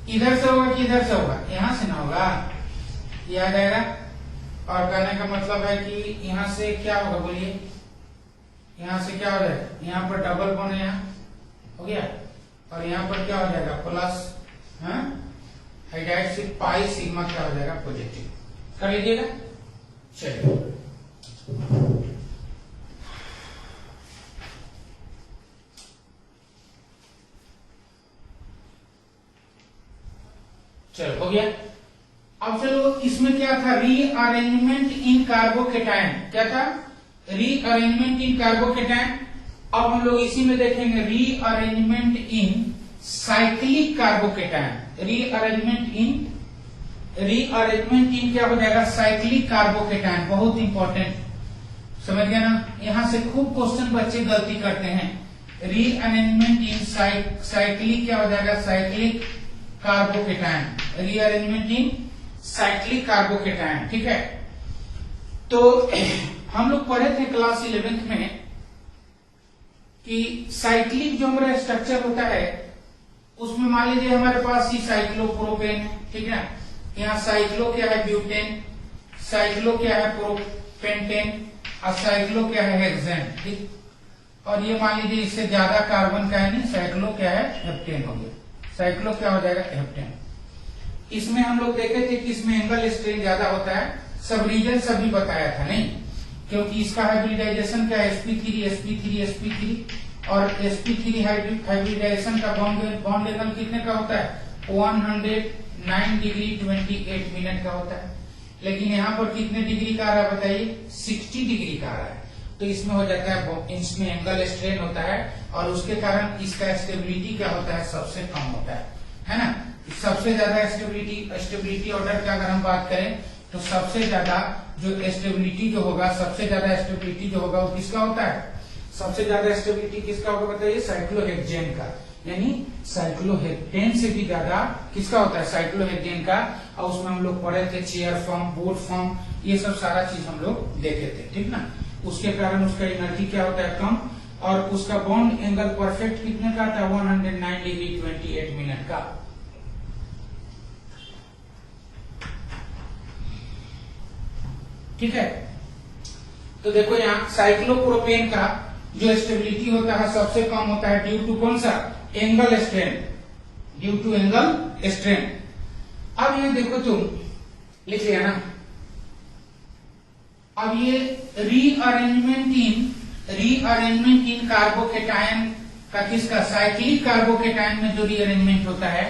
इधर से होगा कि इधर से होगा, यहां से ना होगा, ये आ जाएगा। और कहने का मतलब है कि यहां से क्या होगा बोलिए, यहां से क्या हो जाएगा, यहाँ पर डबल बॉन्ड यहाँ हो गया, और यहाँ पर क्या हो जाएगा प्लस, हाइड्राइड से पाई सिग्मा क्या हो जाएगा पॉजिटिव, कर लीजिएगा। चलिए चलो हो गया। अब चलो इसमें क्या था, रीअरेंजमेंट इन कार्बोकेटायन, क्या था, रीअरेंजमेंट इन कार्बोकेटायन। अब हम लोग इसी में देखेंगे rearrangement in cyclic carbocation, rearrangement in क्या हो जाएगा, साइक्लिक कार्बोकेटायन, बहुत इंपॉर्टेंट, समझ गया ना। यहां से खूब क्वेश्चन बच्चे गलती करते हैं। रीअरेंजमेंट इन साइक्लिक क्या हो जाएगा, cyclic carbocation, rearrangement in cyclic carbocation, ठीक है। तो हम लोग पढ़े थे क्लास 11th में कि साइक्लिक जो हमारा स्ट्रक्चर होता है उसमें मान लीजिए हमारे पास ही साइक्लोप्रोपेन है, ठीक है, यहाँ साइक्लो क्या है ब्यूटेन, साइक्लो क्या है प्रोपेंटेन, और साइक्लो क्या है हेक्सेन, ठीक। और ये मान लीजिए इससे ज्यादा कार्बन का है नहीं, साइक्लो क्या है हेप्टेन हो गया, साइक्लो क्या हो जाएगा हेप्टेन। इसमें हम लोग देखे थे कि इसमें एंगल स्ट्रेन ज्यादा होता है, सब रीजन सभी बताया था नहीं, क्योंकि इसका हाइब्रिडाइजेशन क्या है, sp3 sp3 sp3 और sp3 हाइब्रिडाइजेशन का बॉन्ड एंगल कितने का होता है, 109 डिग्री 28 मिनट का होता है। लेकिन यहाँ पर कितने डिग्री का आ रहा है बताइए, 60 डिग्री का आ रहा है। तो इसमें हो जाता है, इसमें एंगल स्ट्रेन होता है और उसके कारण इसका स्टेबिलिटी क्या होता है, सबसे कम होता है ना। सबसे ज्यादा स्टेबिलिटी ऑर्डर का अगर हम बात करें तो सबसे ज्यादा जो स्टेबिलिटी जो होगा, सबसे ज्यादा स्टेबिलिटी जो होगा वो किसका होता है, सबसे ज्यादा स्टेबिलिटी किसका होगा बताइए, साइक्लोहेक्सेन का, यानी साइक्लोहेक्सेन से भी ज्यादा किसका होता है, साइक्लोहेक्सेन का। और उसमें हम लोग पढ़े थे चेयर फॉर्म, बोर्ड फॉर्म, ये सब सारा चीज हम लोग देखे थे, ठीक ना। उसके कारण उसका एनर्जी क्या होता है, कम, और उसका बॉन्ड एंगल परफेक्ट कितने का था, 109 डिग्री 28 मिनट का। ठीक है, तो देखो यहाँ साइक्लोप्रोपेन का जो स्टेबिलिटी होता है सबसे कम होता है ड्यू टू कौन सा, angle strain, due to angle strain. अब ये देखो तुम लिख लिया ना, अब ये रीअरेंजमेंट इन कार्बोकेटायन का किसका, साइक्लिक कार्बोकेटायन में जो रीअरेंजमेंट होता है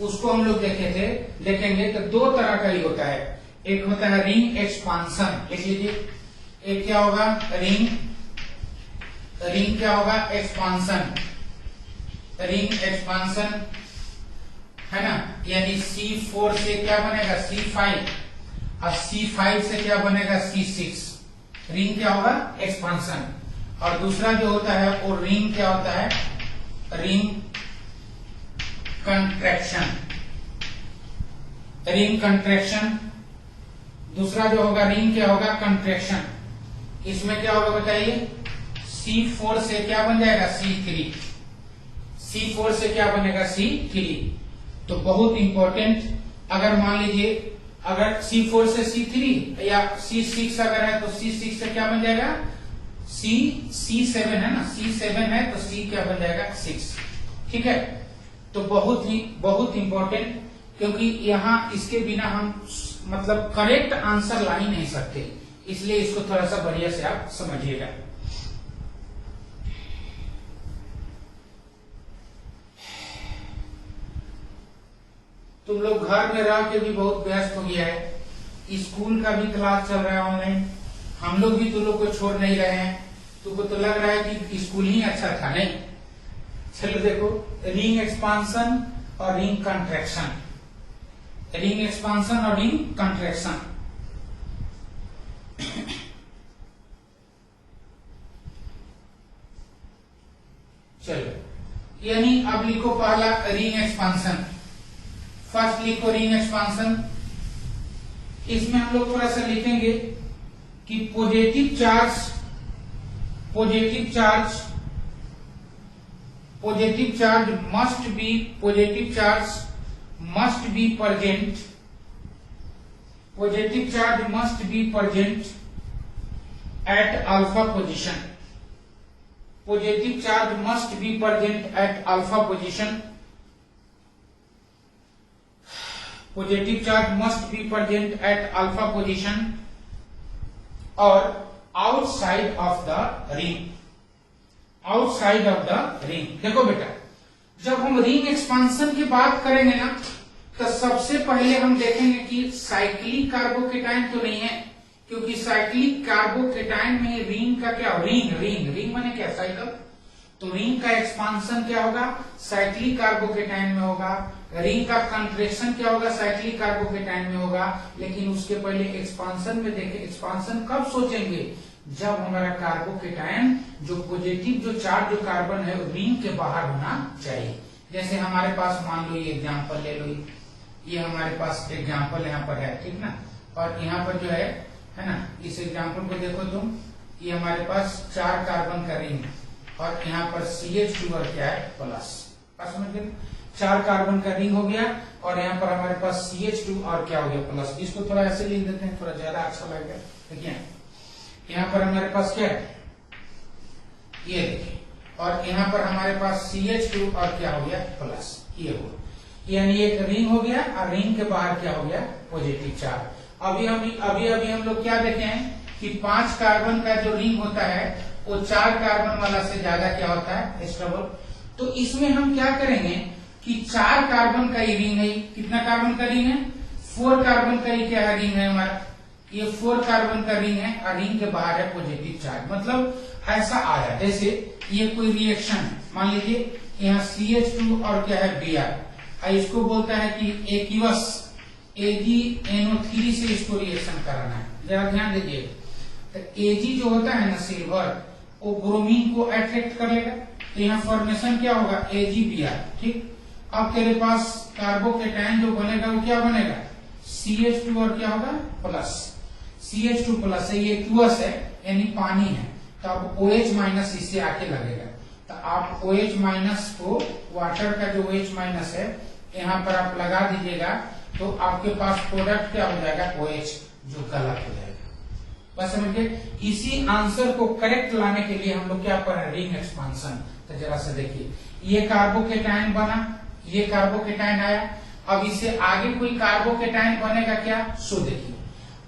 उसको हम लोग देखेंगे तो दो तरह का ही होता है। एक होता है रिंग एक्सपांसन, लिख लीजिए, एक क्या होगा, रिंग क्या होगा, एक्सपांसन, रिंग एक्सपांसन है ना, यानी C4 से क्या बनेगा, C5, और C5 से क्या बनेगा, C6, रिंग क्या होगा, एक्सपांसन। और दूसरा जो होता है वो रिंग क्या होता है, रिंग कंट्रैक्शन, रिंग कंट्रैक्शन। दूसरा जो होगा रिंग क्या होगा, कंट्रैक्शन। इसमें क्या होगा बताइए, C4 से क्या बन जाएगा, C3, C4 से क्या बनेगा, C3। तो बहुत इंपॉर्टेंट, अगर मान लीजिए अगर C4 से C3 या C6 अगर है तो C6 से क्या बन जाएगा, C7 है ना, C7 है तो C क्या बन जाएगा, 6। ठीक है, तो बहुत इंपॉर्टेंट, क्योंकि यहाँ इसके बिना हम मतलब करेक्ट आंसर ला ही नहीं सकते, इसलिए इसको थोड़ा सा बढ़िया से आप समझिएगा। तुम लोग घर में रह के भी बहुत व्यस्त हो गया है, स्कूल का भी क्लास चल रहा है ऑनलाइन, हम लोग भी तुम लोग को छोड़ नहीं रहे हैं। तुमको तो लग रहा है कि स्कूल ही अच्छा था, नहीं। चलो देखो, रिंग एक्सपांसन और रिंग कंट्रैक्शन, रिंग एक्सपांसन और रिंग कंट्रैक्शन। चलो, यानी अब लिखो पहला रिंग एक्सपांसन, फर्स्ट लिखो रिंग एक्सपांसन। इसमें हम लोग थोड़ा सा लिखेंगे कि positive charge must be present at alpha position. Positive charge must be present at alpha position. Positive charge must be present at alpha position or outside of the ring. Outside of the ring. देखो बेटा, जब हम रिंग एक्सपांसन की बात करेंगे ना, तो सबसे पहले हम देखेंगे कि साइक्लिक कार्बोकेटायन तो नहीं है, क्योंकि साइक्लिक कार्बोकेटायन में रिंग का क्या, रिंग माने क्या, साइकिल। तो रिंग का एक्सपांसन क्या होगा, साइक्लिक कार्बोकेटायन में होगा। रिंग का कंट्रैक्शन क्या होगा, साइक्लिक कार्बोकेटायन में होगा। लेकिन उसके पहले एक्सपांसन में देखें, एक्सपांसन कब सोचेंगे, जब हमारा कार्बोकेटायन जो पॉजिटिव जो चार्ज जो कार्बन है रिंग के बाहर होना चाहिए। जैसे हमारे पास मान लो ये एग्जाम्पल ले लो, ये हमारे पास एग्जाम्पल यहाँ पर है, ठीक ना। और यहाँ पर जो है ना, इस एग्जाम्पल को देखो तुम, ये हमारे पास 4 कार्बन का रिंग और यहाँ पर CH2 और क्या है, प्लस। समझ गए, 4 कार्बन का रिंग हो गया और यहाँ पर हमारे पास CH2 और क्या हो गया, प्लस। इसको थोड़ा ऐसे लिख देते हैं, थोड़ा ज्यादा अच्छा लगेगा। देखिए यहाँ पर हमारे पास क्या है, ये देखिए, और यहाँ पर हमारे पास CH2 और क्या हो गया, प्लस, ये हो, यानी एक रिंग हो गया और रिंग के बाहर क्या हो गया, पॉजिटिव चार्ज। अभी हम लोग क्या देखे हैं कि 5 कार्बन का जो रिंग होता है वो 4 कार्बन वाला से ज्यादा क्या होता है, स्टेबल। तो इसमें हम क्या करेंगे कि 4 कार्बन का ही रिंग है, कितना कार्बन का रिंग है, 4 कार्बन का ही क्या है रिंग है हमारा, ये 4 कार्बन का रिंग है और रिंग के बाहर है पॉजिटिव चार्ज। मतलब ऐसा आया जैसे ये कोई रिएक्शन है, मान लीजिए यहाँ CH2 और क्या है Br, इसको बोलता है कि एक्वस AgNO3 से इसको रिएक्शन कराना है। जरा ध्यान दीजिए, तो Ag जो होता है ना सिल्वर, वो ब्रोमीन को अट्रैक्ट कर लेगा, तो यहाँ फॉर्मेशन क्या होगा AgBr, ठीक। अब तेरे पास कार्बोकेटाइन जो बनेगा वो क्या बनेगा, CH2 और क्या होगा प्लस, CH2 प्लस है, ये एक्वस है यानी पानी है, तो अब OH माइनस इससे आके लगेगा, तो आप OH माइनस को, वाटर का जो OH माइनस है यहाँ पर आप लगा दीजिएगा, तो आपके पास प्रोडक्ट क्या हो जाएगा OH, जो गलत हो जाएगा। बस समझ गए। इसी आंसर को करेक्ट लाने के लिए हम लोग क्या पढ़ रहे, रिंग एक्सपांशन। तो जरा से देखिए, ये कार्बोकेटाइन बना, ये कार्बोकेटाइन आया, अब इससे आगे कोई कार्बोकेटाइन बनेगा क्या, सो देखिए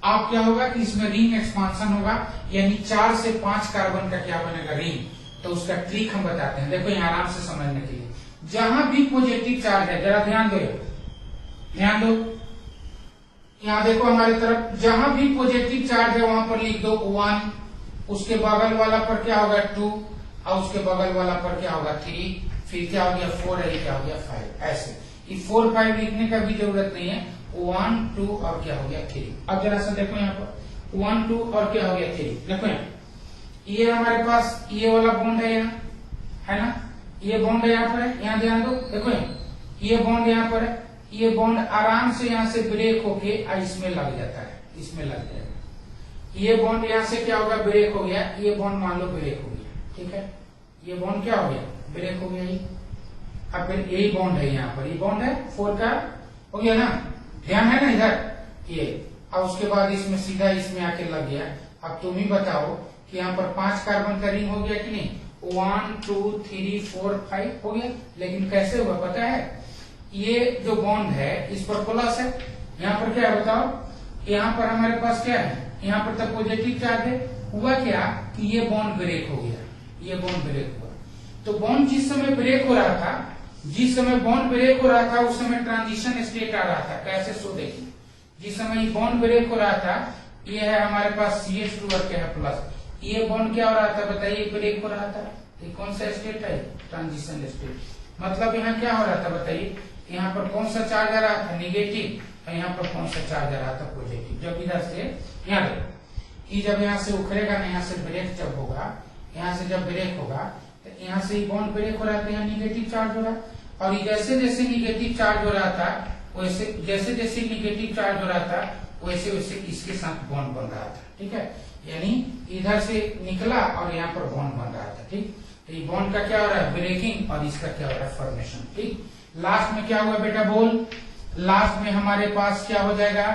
आप क्या होगा कि इसमें रिंग एक्सपांशन होगा, यानी 4 से 5 कार्बन का क्या बनेगा रिंग। तो उसका ट्रिक हम बताते हैं, देखो यहाँ आराम से समझने के लिए, जहां भी पॉजिटिव चार्ज है, जरा ध्यान दो, ध्यान दो, यहाँ देखो हमारी तरफ, जहां भी पॉजिटिव चार्ज है वहां पर लिख दो 1, उसके बगल वाला पर क्या होगा 2, और उसके बगल वाला पर क्या होगा 3, फिर क्या हो गया 4 है, क्या हो गया 5, ऐसे। ये 4 5 लिखने का भी जरूरत नहीं है, 1 2 और क्या हो गया 3। अब जरा सा देखो यहाँ पर 1 2 और क्या हो गया 3, देखो यहाँ ये हमारे पास ये वाला बॉन्ड है, यहाँ है ना, ये बॉन्ड यहाँ पर है, यहाँ ध्यान दो, देखो ये बॉन्ड यहाँ पर है, ये बॉन्ड आराम से यहाँ से ब्रेक होके इसमें लग जाता है, इसमें लग जाएगा। ये बॉन्ड यहाँ से क्या होगा, ब्रेक हो गया, ये बॉन्ड मान लो ब्रेक हो गया, ठीक है, ये बॉन्ड क्या हो गया, ब्रेक हो गया। ये अब फिर यही बॉन्ड है, यहाँ पर ये बॉन्ड है 4 का, हो गया ना, ध्यान है ना इधर ये। अब उसके बाद इसमें सीधा इसमें आके लग गया। अब तुम ही बताओ कि यहाँ पर 5 कार्बन का रिंग हो गया कि नहीं, 1 2 3 4 5 हो गया। लेकिन कैसे हुआ पता है, ये जो बॉन्ड है इस पर प्लस है, यहाँ पर क्या है बताओ, यहाँ पर हमारे पास क्या है, यहाँ पर तो पॉजिटिव चार्ज है। हुआ क्या कि ये बॉन्ड ब्रेक हो गया, ये बॉन्ड ब्रेक हुआ। तो बॉन्ड जिस समय ब्रेक हो रहा था, जिस समय बॉन्ड ब्रेक हो रहा था उस समय ट्रांजिशन स्टेट आ रहा था। कैसे, सो देखिए, जिस समय ये बॉन्ड ब्रेक हो रहा था, ये है हमारे पास CH2 और क्या है प्लस, ये बॉन्ड क्या हो रहा था बताइए, ब्रेक हो रहा था। ये कौन सा स्टेट है, ट्रांजिशन स्टेट। मतलब यहाँ क्या हो रहा था बताइए, यहाँ पर कौन सा चार्ज आ रहा था, नेगेटिव, और यहाँ पर कौन सा चार्ज आ रहा था, पॉजिटिव। जब इधर से यहाँ देखो, ये जब यहाँ से उखड़ेगा ना, यहाँ से ब्रेक जब होगा, यहाँ से जब ब्रेक होगा तो यहाँ से बॉन्ड ब्रेक हो रहा था, यहाँ निगेटिव चार्ज हो रहा है। और जैसे जैसे निगेटिव चार्ज हो रहा था वैसे, जैसे जैसे निगेटिव चार्ज हो रहा था वैसे वैसे इसके साथ बॉन्ड बन रहा था, ठीक है। यानी इधर से निकला और यहाँ पर बॉन्ड बन रहा था, ठीक। तो ये बॉन्ड का क्या हो रहा है, ब्रेकिंग, और इसका क्या हो रहा है, फॉर्मेशन, ठीक। लास्ट में क्या हुआ बेटा बोल, लास्ट में हमारे पास क्या हो जाएगा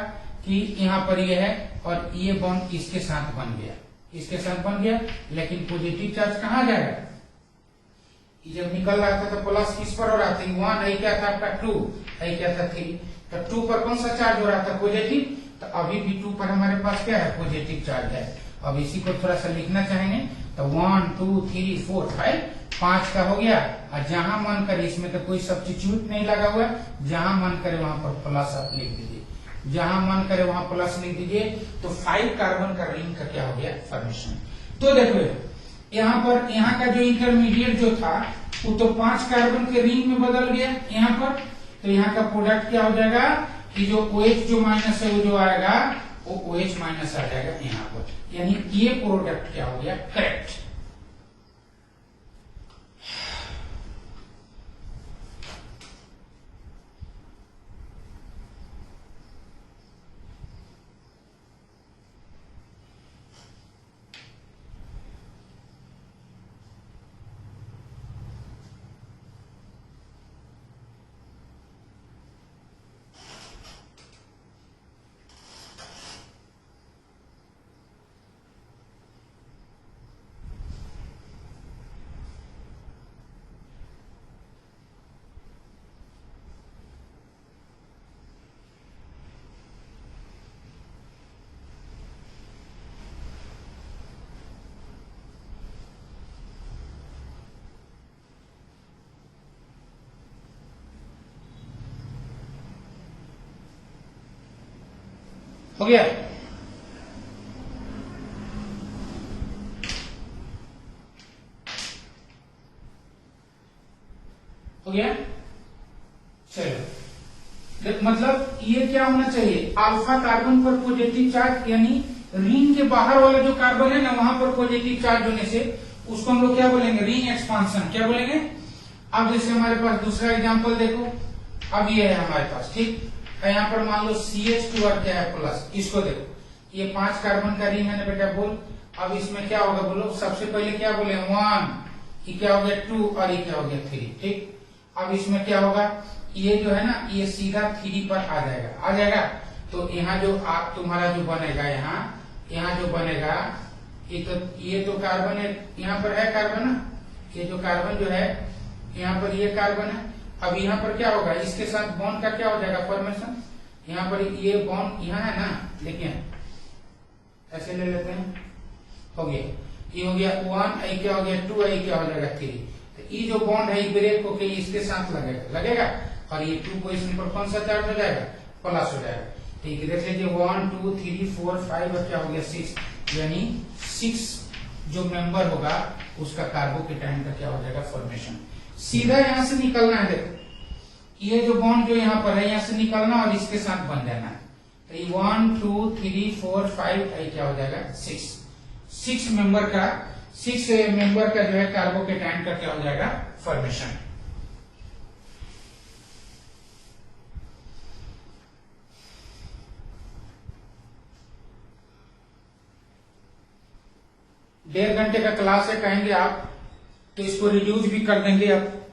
कि यहाँ पर ये है और ये बॉन्ड इसके साथ बन गया, इसके साथ बन गया। लेकिन पॉजिटिव चार्ज कहाँ जाएगा, जब निकल रहा था तो प्लस किस पर हो रहा था, 1 है, क्या था आपका 2 है, क्या था 3। तो 2 पर कौन सा चार्ज हो रहा था, पॉजिटिव। तो अभी भी 2 पर हमारे पास क्या है, पॉजिटिव चार्ज है। अब इसी को थोड़ा सा लिखना चाहेंगे तो 1 2 3 4 5 का हो गया। और जहां मन करे, इसमें तो कोई सब्स्टिट्यूट नहीं लगा हुआ, जहां मन करे वहां पर प्लस आप लिख दीजिए, जहां मन करे वहां प्लस लिख दीजिए। तो 5 कार्बन का रिंग का क्या हो गया, फॉर्मेशन। तो देखो यहाँ पर, यहाँ का जो इंटरमीडिएट जो था वो तो 5 कार्बन के रिंग में बदल गया यहाँ पर। तो यहाँ का प्रोडक्ट क्या हो जाएगा कि जो OH जो माइनस है वो जो आएगा वो OH माइनस आ जाएगा यहाँ पर, यानी ये प्रोडक्ट क्या हो गया, करेक्ट। हो गया। हो गया, चलो मतलब ये क्या होना चाहिए, अल्फा कार्बन पर पॉजिटिव चार्ज, यानी रिंग के बाहर वाला जो कार्बन है ना वहां पर पॉजिटिव चार्ज होने से उसको हम लोग क्या बोलेंगे, रिंग एक्सपांशन। क्या बोलेंगे। अब जैसे हमारे पास दूसरा एग्जांपल देखो, अब ये है हमारे पास, ठीक है, यहाँ पर मान लो CH2 और क्या है प्लस, इसको देखो, ये 5 कार्बन का रिंग है ना बेटा, बोल। अब इसमें क्या होगा बोलो, सबसे पहले क्या बोले 1, ये क्या हो गया 2 और ये क्या हो गया 3, ठीक। अब इसमें क्या होगा, ये जो है ना ये सीधा 3 पर आ जाएगा। तो यहाँ जो आप तुम्हारा जो बनेगा, यहाँ जो बनेगा, ये तो कार्बन है, यहाँ पर है कार्बन ना, ये जो कार्बन जो है यहाँ पर ये कार्बन है। अब यहाँ पर क्या होगा, इसके साथ बॉन्ड का क्या हो जाएगा फॉर्मेशन, यहाँ पर ये बॉन्ड यहाँ है ना, देखिए ऐसे ले लेते हैं, हो गया, ये हो गया 1, ये क्या हो गया 2, ये क्या हो जाएगा 3। तो ये जो बॉन्ड है ब्रेक होके इसके साथ लगेगा और ये 2 पोजिशन पर कौन सा चार्ज हो जाएगा, प्लस हो जाएगा। ठीक है, देख लीजिए 1 2 3 4 5 और क्या हो गया 6, यानी 6 जो मेंबर होगा उसका कार्बोकेटाइन का क्या हो जाएगा फॉर्मेशन। सीधा यहाँ से निकलना है, देखो ये जो बॉन्ड जो यहाँ पर है यहाँ से निकलना और इसके साथ बन जाना है। तो ये 1 2 3 4 5 ये क्या हो जाएगा 6 मेंबर का जो है कार्बोकेटाइन का क्या हो जाएगा फॉर्मेशन। डेढ़ घंटे का क्लास है, कहेंगे आप तो इसको रिड्यूस भी कर देंगे,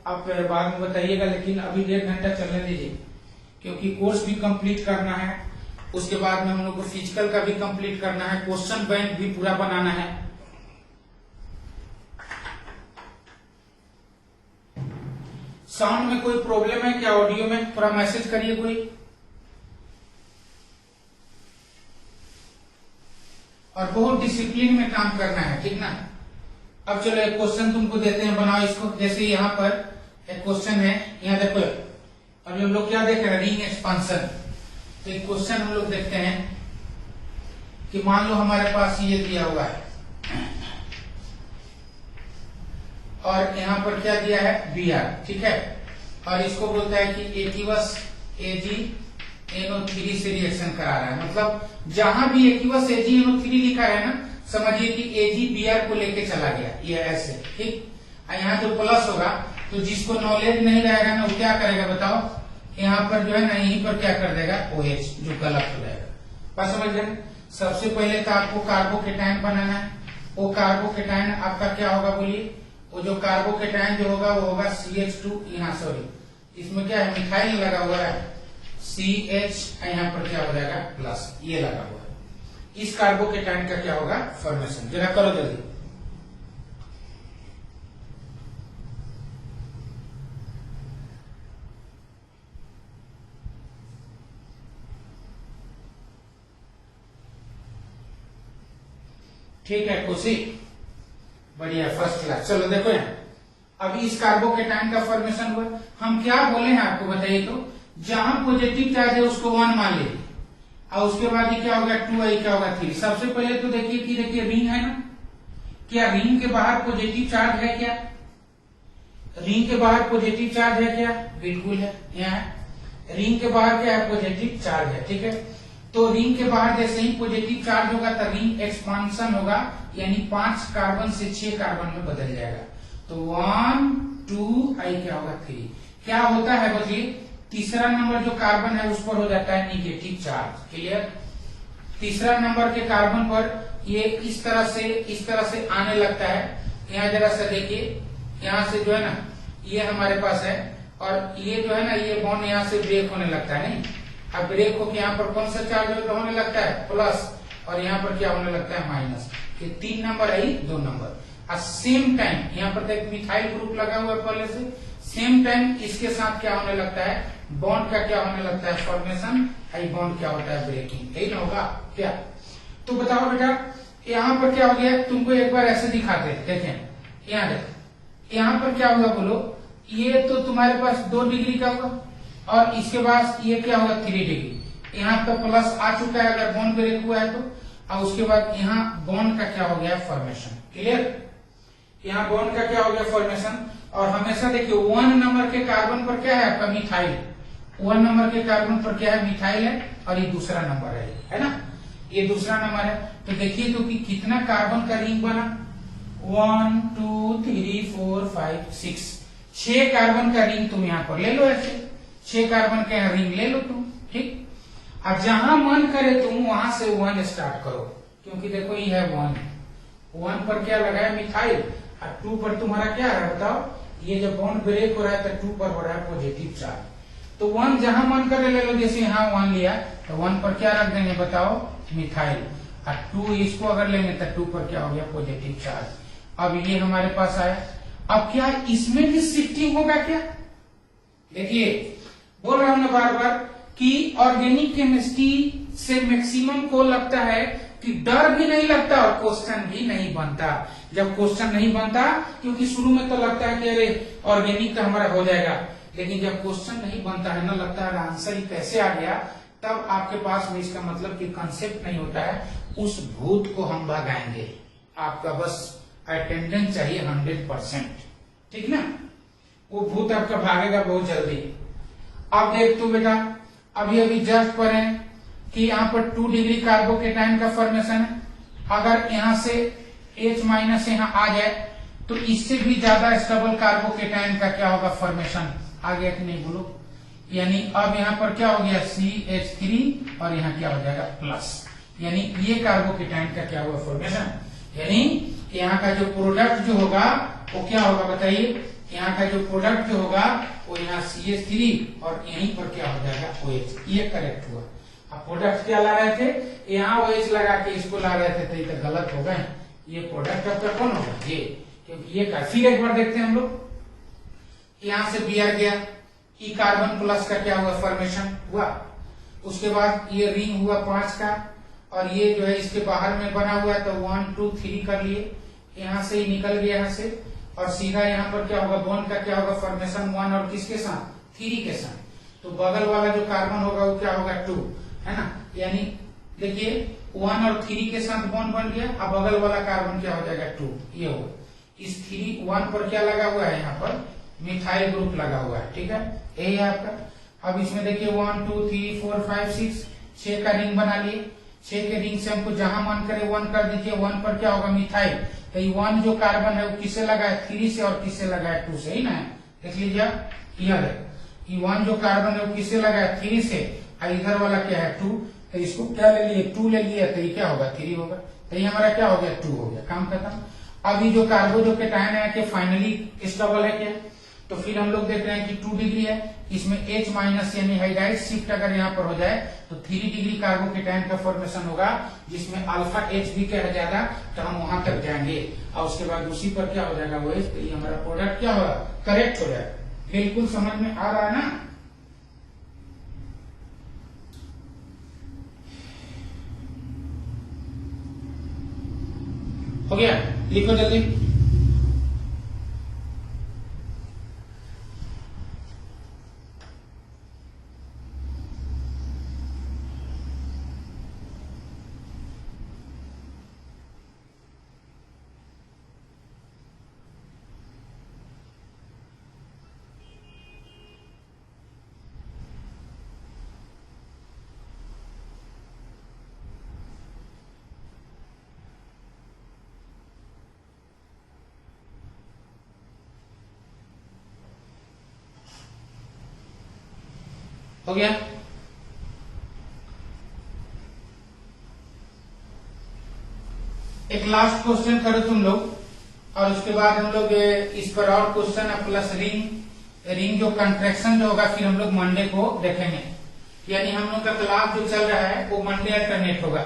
आप बाद में बताइएगा, लेकिन अभी 1.5 घंटा चलने दीजिए, क्योंकि कोर्स भी कंप्लीट करना है, उसके बाद में हम लोग को फिजिकल का भी कंप्लीट करना है, क्वेश्चन बैंक भी पूरा बनाना है। साउंड में कोई प्रॉब्लम है क्या, ऑडियो में थोड़ा मैसेज करिए कोई। और बहुत डिसिप्लिन में काम करना है, ठीक ना। अब चलो एक क्वेश्चन तुमको देते हैं, बनाओ इसको। जैसे यहाँ पर एक क्वेश्चन है, यहाँ देखो, अभी हम लोग क्या देख रहे हैं, रिंग एक्सपांशन। तो एक क्वेश्चन हम लोग देखते हैं कि मान लो हमारे पास ये दिया हुआ है और यहाँ पर क्या दिया है Br, ठीक है, और इसको बोलता है कि एक्वियस AgNO3 से रिएक्शन करा रहा है। मतलब जहां भी एक्वियस AgNO3 लिखा है ना, समझिए कि AgBr को लेके चला गया, ये ऐसे, ठीक। यहाँ जो प्लस होगा तो जिसको नॉलेज नहीं रहेगा ना वो क्या करेगा बताओ, यहाँ पर जो है ना यहीं पर क्या कर देगा OH, जो गलत हो जाएगा। बस समझ गए। सबसे पहले तो आपको कार्बोकेटाइन बनाना है। वो कार्बोकेटाइन आपका क्या होगा बोलिए, वो जो कार्बोकेटाइन जो होगा वो होगा CH2, यहाँ सॉरी इसमें क्या है मिथाइल लगा हुआ है, CH यहाँ पर क्या हो जाएगा प्लस, ये लगा हुआ है। इस कार्बोकेटाइन का क्या होगा फॉर्मेशन, जरा करो जल्दी। ठीक है खुशी, बढ़िया, फर्स्ट क्लास। चलो देखो यहाँ, अभी इस कार्बोकेटाइन का फॉर्मेशन हुआ। हम क्या बोले हैं आपको बताइए, तो जहां पॉजिटिव चार्ज है उसको 1 मान लीजिए, और उसके बाद ये क्या होगा 2, ये क्या होगा 3। सबसे पहले तो देखिए रिंग है ना, क्या रिंग के बाहर पॉजिटिव चार्ज है क्या, रिंग के बाहर पॉजिटिव चार्ज है क्या, बिल्कुल है, यहाँ रिंग के बाहर क्या है पॉजिटिव चार्ज है, ठीक है। तो रिंग के बाहर जैसे ही पॉजिटिव चार्ज होगा तो रिंग एक्सपांशन होगा, यानी 5 कार्बन से 6 कार्बन में बदल जाएगा। तो 1 2 क्या होगा 3। क्या होता है बच्चे, तीसरा नंबर जो कार्बन है उस पर हो जाता है निगेटिव चार्ज, क्लियर। तीसरा नंबर के कार्बन पर ये इस तरह से आने लगता है। यहाँ जरा सा देखिए, यहाँ से जो है ना ये हमारे पास है, और ये जो है ना ये बॉन्ड यहाँ से ब्रेक होने लगता है, नहीं। अब ब्रेक होकर यहाँ पर कौन सा चार्ज होने लगता है प्लस, और यहाँ पर क्या होने लगता है माइनस। ये 3 नंबर है, 2 नंबर। और सेम टाइम यहाँ पर एक मिथाइल ग्रुप लगा हुआ है पहले से, सेम टाइम इसके साथ क्या होने लगता है, बॉन्ड का क्या होने लगता है फॉर्मेशन, आई बॉन्ड क्या होता है ब्रेकिंग, यही ना होगा क्या। तो बताओ बेटा यहाँ पर क्या हो गया, तुमको एक बार ऐसे दिखाते हैं, देखें यहाँ देखो, यहाँ पर क्या होगा बोलो, ये तो तुम्हारे पास 2 डिग्री का होगा, और इसके बाद ये क्या होगा 3 डिग्री। यहाँ तो प्लस आ चुका है अगर बॉन्ड ब्रेक हुआ है तो। और उसके बाद यहाँ बॉन्ड का क्या हो गया फॉर्मेशन। क्लियर, यहाँ बॉन्ड का क्या हो गया फॉर्मेशन। और हमेशा देखिए 1 नंबर के कार्बन पर क्या है आपका मिथाइल, 1 नंबर के कार्बन पर क्या है मिथाइल है, और ये दूसरा नंबर है ना, ये दूसरा नंबर है। तो देखिए तो कि कितना कार्बन का रिंग बना, 1 2 3 4 5 6, 6 कार्बन का रिंग तुम यहाँ पर ले लो, ऐसे 6 कार्बन का रिंग ले लो तुम, ठीक। अब जहां मन करे तुम वहां से 1 स्टार्ट करो, क्योंकि देखो ये है 1 पर क्या लगा है मिथाइल, और 2 पर तुम्हारा क्या है बताओ, ये जब बॉन्ड ब्रेक हो रहा है तो 2 पर हो रहा है पॉजिटिव चार्ज। तो 1 जहां मन करे ले लो, जैसे यहाँ 1 लिया तो 1 पर क्या रख देंगे बताओ मिथाइल, और 2 इसको अगर लेंगे तो 2 पर क्या हो गया पॉजिटिव चार्ज। अब ये हमारे पास आया। अब क्या इसमें भी शिफ्टिंग होगा क्या, देखिए बोल रहा हूं ना बार बार कि ऑर्गेनिक केमिस्ट्री से मैक्सिमम को लगता है कि डर भी नहीं लगता और क्वेश्चन भी नहीं बनता। जब क्वेश्चन नहीं बनता, क्योंकि शुरू में तो लगता है कि अरे ऑर्गेनिक तो हमारा हो जाएगा, लेकिन जब क्वेश्चन नहीं बनता है ना, लगता है आंसर ही कैसे आ गया, तब आपके पास में इसका मतलब कि कंसेप्ट नहीं होता है। उस भूत को हम भगाएंगे, आपका बस अटेंडेंस चाहिए 100%, ठीक ना, वो भूत आपका भागेगा बहुत जल्दी। अब देख तू बेटा, अभी जस्ट पर है कि यहाँ पर 2 डिग्री कार्बोकेटाइन का फॉर्मेशन है। अगर यहाँ से H माइनस यहाँ आ जाए तो इससे भी ज्यादा स्टेबल कार्बोकेटाइन का क्या होगा फॉर्मेशन, आ गया कि नहीं बोलो। यानी अब यहाँ पर क्या हो गया CH3 और यहाँ क्या हो जाएगा प्लस, यानी ये कार्बोकेटाइन का क्या हुआ फॉर्मेशन। यानी यहाँ का जो प्रोडक्ट जो होगा वो क्या होगा बताइए, यहाँ का जो प्रोडक्ट जो होगा वो यहाँ CH3 और यहीं पर क्या हो जाएगा OH, ये करेक्ट हुआ। अब प्रोडक्ट क्या ला रहे थे, यहाँ OH लगा के इसको ला रहे थे, तो ये तो गलत हो गए। ये प्रोडक्ट आपका कौन होगा ये, क्योंकि ये का फिर एक बार देखते हैं हम लोग, यहाँ से Br गया, ई कार्बन प्लस का क्या हुआ फॉर्मेशन हुआ। उसके बाद ये रिंग हुआ 5 का, और ये जो है इसके बाहर में बना हुआ है, तो 1 2 3 कर लिए, यहाँ से ही निकल गया यहाँ से, और सीधा यहाँ पर क्या होगा बॉन्ड का क्या होगा फॉर्मेशन 1 और किसके साथ 3 के साथ। तो बगल वाला जो कार्बन होगा वो क्या होगा 2, है ना। यानी देखिए 1 और 3 के साथ बॉन्ड बन गया, अब बगल वाला कार्बन क्या हो जाएगा 2, ये होगा। इस 1 पर क्या लगा हुआ है, यहाँ पर मिथाइल ग्रुप लगा हुआ है, ठीक है, यही है आपका। अब इसमें देखिए 1 2 3 4 5 6, 6 का रिंग बना लिए। 6 के रिंग से हमको जहां मन करे 1 कर दीजिए। 1 पर क्या होगा मिथाइल, तो ये 1 जो कार्बन है वो किससे लगा है 3 से, और किससे लगा है 2 से, ही ना, देख लीजिए क्लियर है। ये 1 जो कार्बन है वो किससे लगा है 3 से, और इधर वाला क्या है 2, तो इसको क्या ले लिए 2 ले लिया, तो ये क्या होगा 3 होगा, तो ये हमारा क्या हो गया 2 हो गया, काम खत्म। अब ये जो कार्बो जो केटायन है कि फाइनली स्टेबल है क्या, तो फिर हम लोग देख रहे हैं कि 2 डिग्री है, इसमें H माइनस यानी हाइड्राइड शिफ्ट अगर यहाँ पर हो जाए तो 3 डिग्री कार्बोकेटाइन का फॉर्मेशन होगा, जिसमें अल्फा H भी क्या है ज्यादा, तो हम वहां तक जाएंगे, और उसके बाद उसी पर क्या हो जाएगा वो H, तो ये हमारा प्रोडक्ट क्या होगा करेक्ट हो जाएगा। बिल्कुल समझ में आ रहा है ना। हो गया, लिखो जल्दी। हो गया, एक लास्ट क्वेश्चन करो तुम लोग, और उसके बाद हम लोग इस पर और क्वेश्चन प्लस रिंग जो कंट्रैक्शन जो होगा फिर हम लोग मंडे को देखेंगे। यानी हम लोग का क्लास जो चल रहा है वो मंडे अल्टरनेट होगा,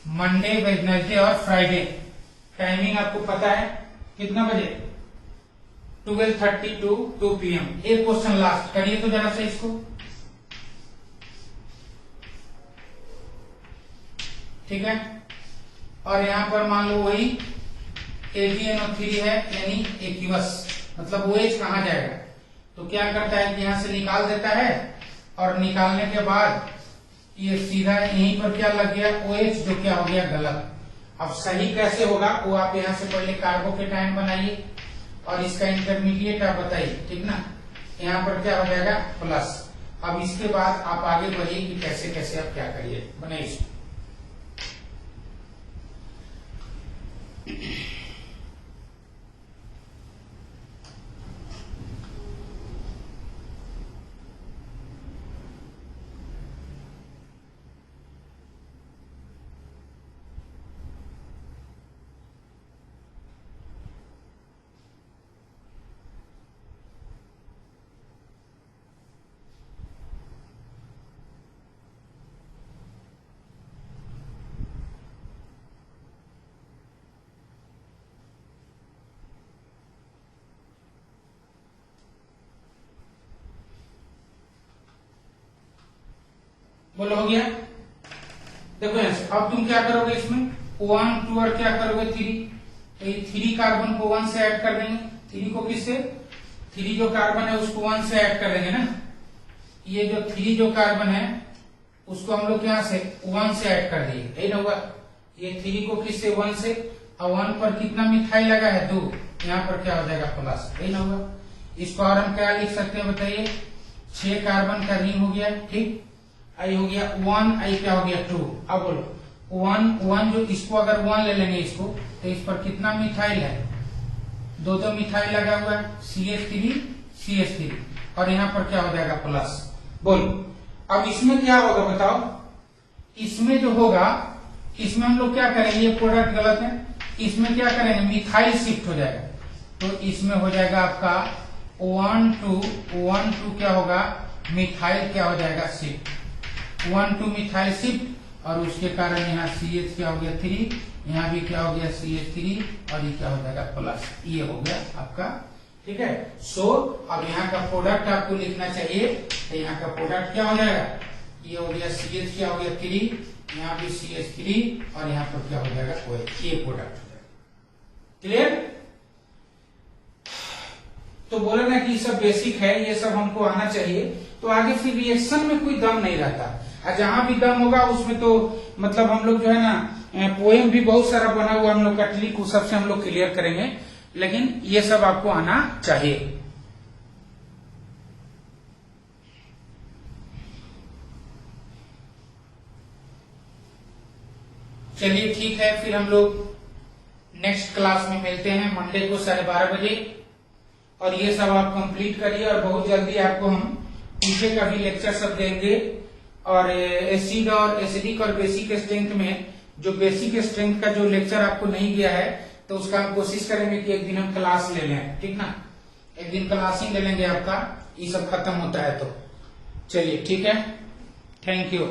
मंडे वेडनेसडे और फ्राइडे। टाइमिंग आपको पता है कितना बजे, 12:30 to 2 PM। एक क्वेश्चन लास्ट करिए तो जरा से इसको, ठीक है। और यहाँ पर मान लो वही AgNO3 है, यानी एक्वियस, मतलब OH कहाँ जाएगा, तो क्या करता है कि यहाँ से निकाल देता है, और निकालने के बाद ये सीधा यहीं पर क्या लग गया OH, जो क्या हो गया गलत। अब सही कैसे होगा वो आप यहाँ से पहले कार्बोकेटाइन बनाइए और इसका इंटरमीडिएट आप बताइए, ठीक ना। यहाँ पर क्या हो जाएगा प्लस। अब इसके बाद आप आगे बढ़िए कि कैसे कैसे आप क्या करिए, बनाइए। बोलो हो गया। देखो ऐसे अब तुम क्या करोगे इसमें 1 2 और क्या करोगे 3, तो ये 3 कार्बन को 1 से ऐड कर देंगे। 3 को किससे, 3 जो कार्बन है उसको 1 से ऐड कर देंगे ना। ये जो 3 जो कार्बन है उसको हम लोग यहाँ से 1 से ऐड कर दिए, यही ना हुआ। ये 3 को किससे 1 से, और 1 पर कितना मिथाइल लगा है 2, यहाँ पर क्या हो जाएगा प्लस, यही ना हुआ। इसको और हम क्या लिख सकते हैं बताइए, 6 कार्बन का रिंग हो गया, ठीक। आई हो गया 1, आई क्या हो गया 2। अब बोलो 1 जो इसको अगर 1 ले लेंगे इसको, तो इस पर कितना मिथाइल है, 2 मिथाइल लगा हुआ है, CH3 और यहाँ पर क्या हो जाएगा प्लस। बोलो अब इसमें क्या होगा बताओ। इसमें जो होगा, इसमें हम लोग क्या करेंगे, ये प्रोडक्ट गलत है, इसमें क्या करेंगे मिथाइल शिफ्ट हो जाएगा। तो इसमें हो जाएगा आपका 1 2 क्या होगा मिथाइल क्या हो जाएगा शिफ्ट, 1 2 मिथाइल शिफ्ट, और उसके कारण यहाँ CH क्या हो गया 3, यहाँ भी क्या हो गया CH3 और ये क्या हो जाएगा प्लस, ये हो गया आपका, ठीक है। सो अब यहाँ का प्रोडक्ट आपको लिखना चाहिए, तो यहाँ का प्रोडक्ट क्या हो जाएगा, ये हो गया CH क्या हो गया 3, यहाँ भी CH3 और यहाँ पर क्या हो जाएगा OH, ये प्रोडक्ट हो जाएगा। क्लियर। तो बोले ना कि सब बेसिक है, ये सब हमको आना चाहिए, तो आगे फिर रिएक्शन में कोई दम नहीं रहता, और जहां भी दम होगा उसमें तो मतलब हम लोग जो है ना पोएम भी बहुत सारा बना हुआ हम लोग का ट्रिक, उस सबसे हम लोग क्लियर करेंगे, लेकिन ये सब आपको आना चाहिए। चलिए ठीक है, फिर हम लोग नेक्स्ट क्लास में मिलते हैं मंडे को 12:30 बजे, और ये सब आप कंप्लीट करिए, और बहुत जल्दी आपको हम पीछे का भी लेक्चर सब देंगे, और एसिड और एसिडिक और बेसिक स्ट्रेंथ में जो बेसिक स्ट्रेंथ का जो लेक्चर आपको नहीं गया है, तो उसका हम कोशिश करेंगे कि एक दिन हम क्लास ले लें, ठीक ना, एक दिन क्लास ही ले लेंगे आपका, ये सब खत्म होता है तो। चलिए ठीक है, थैंक यू।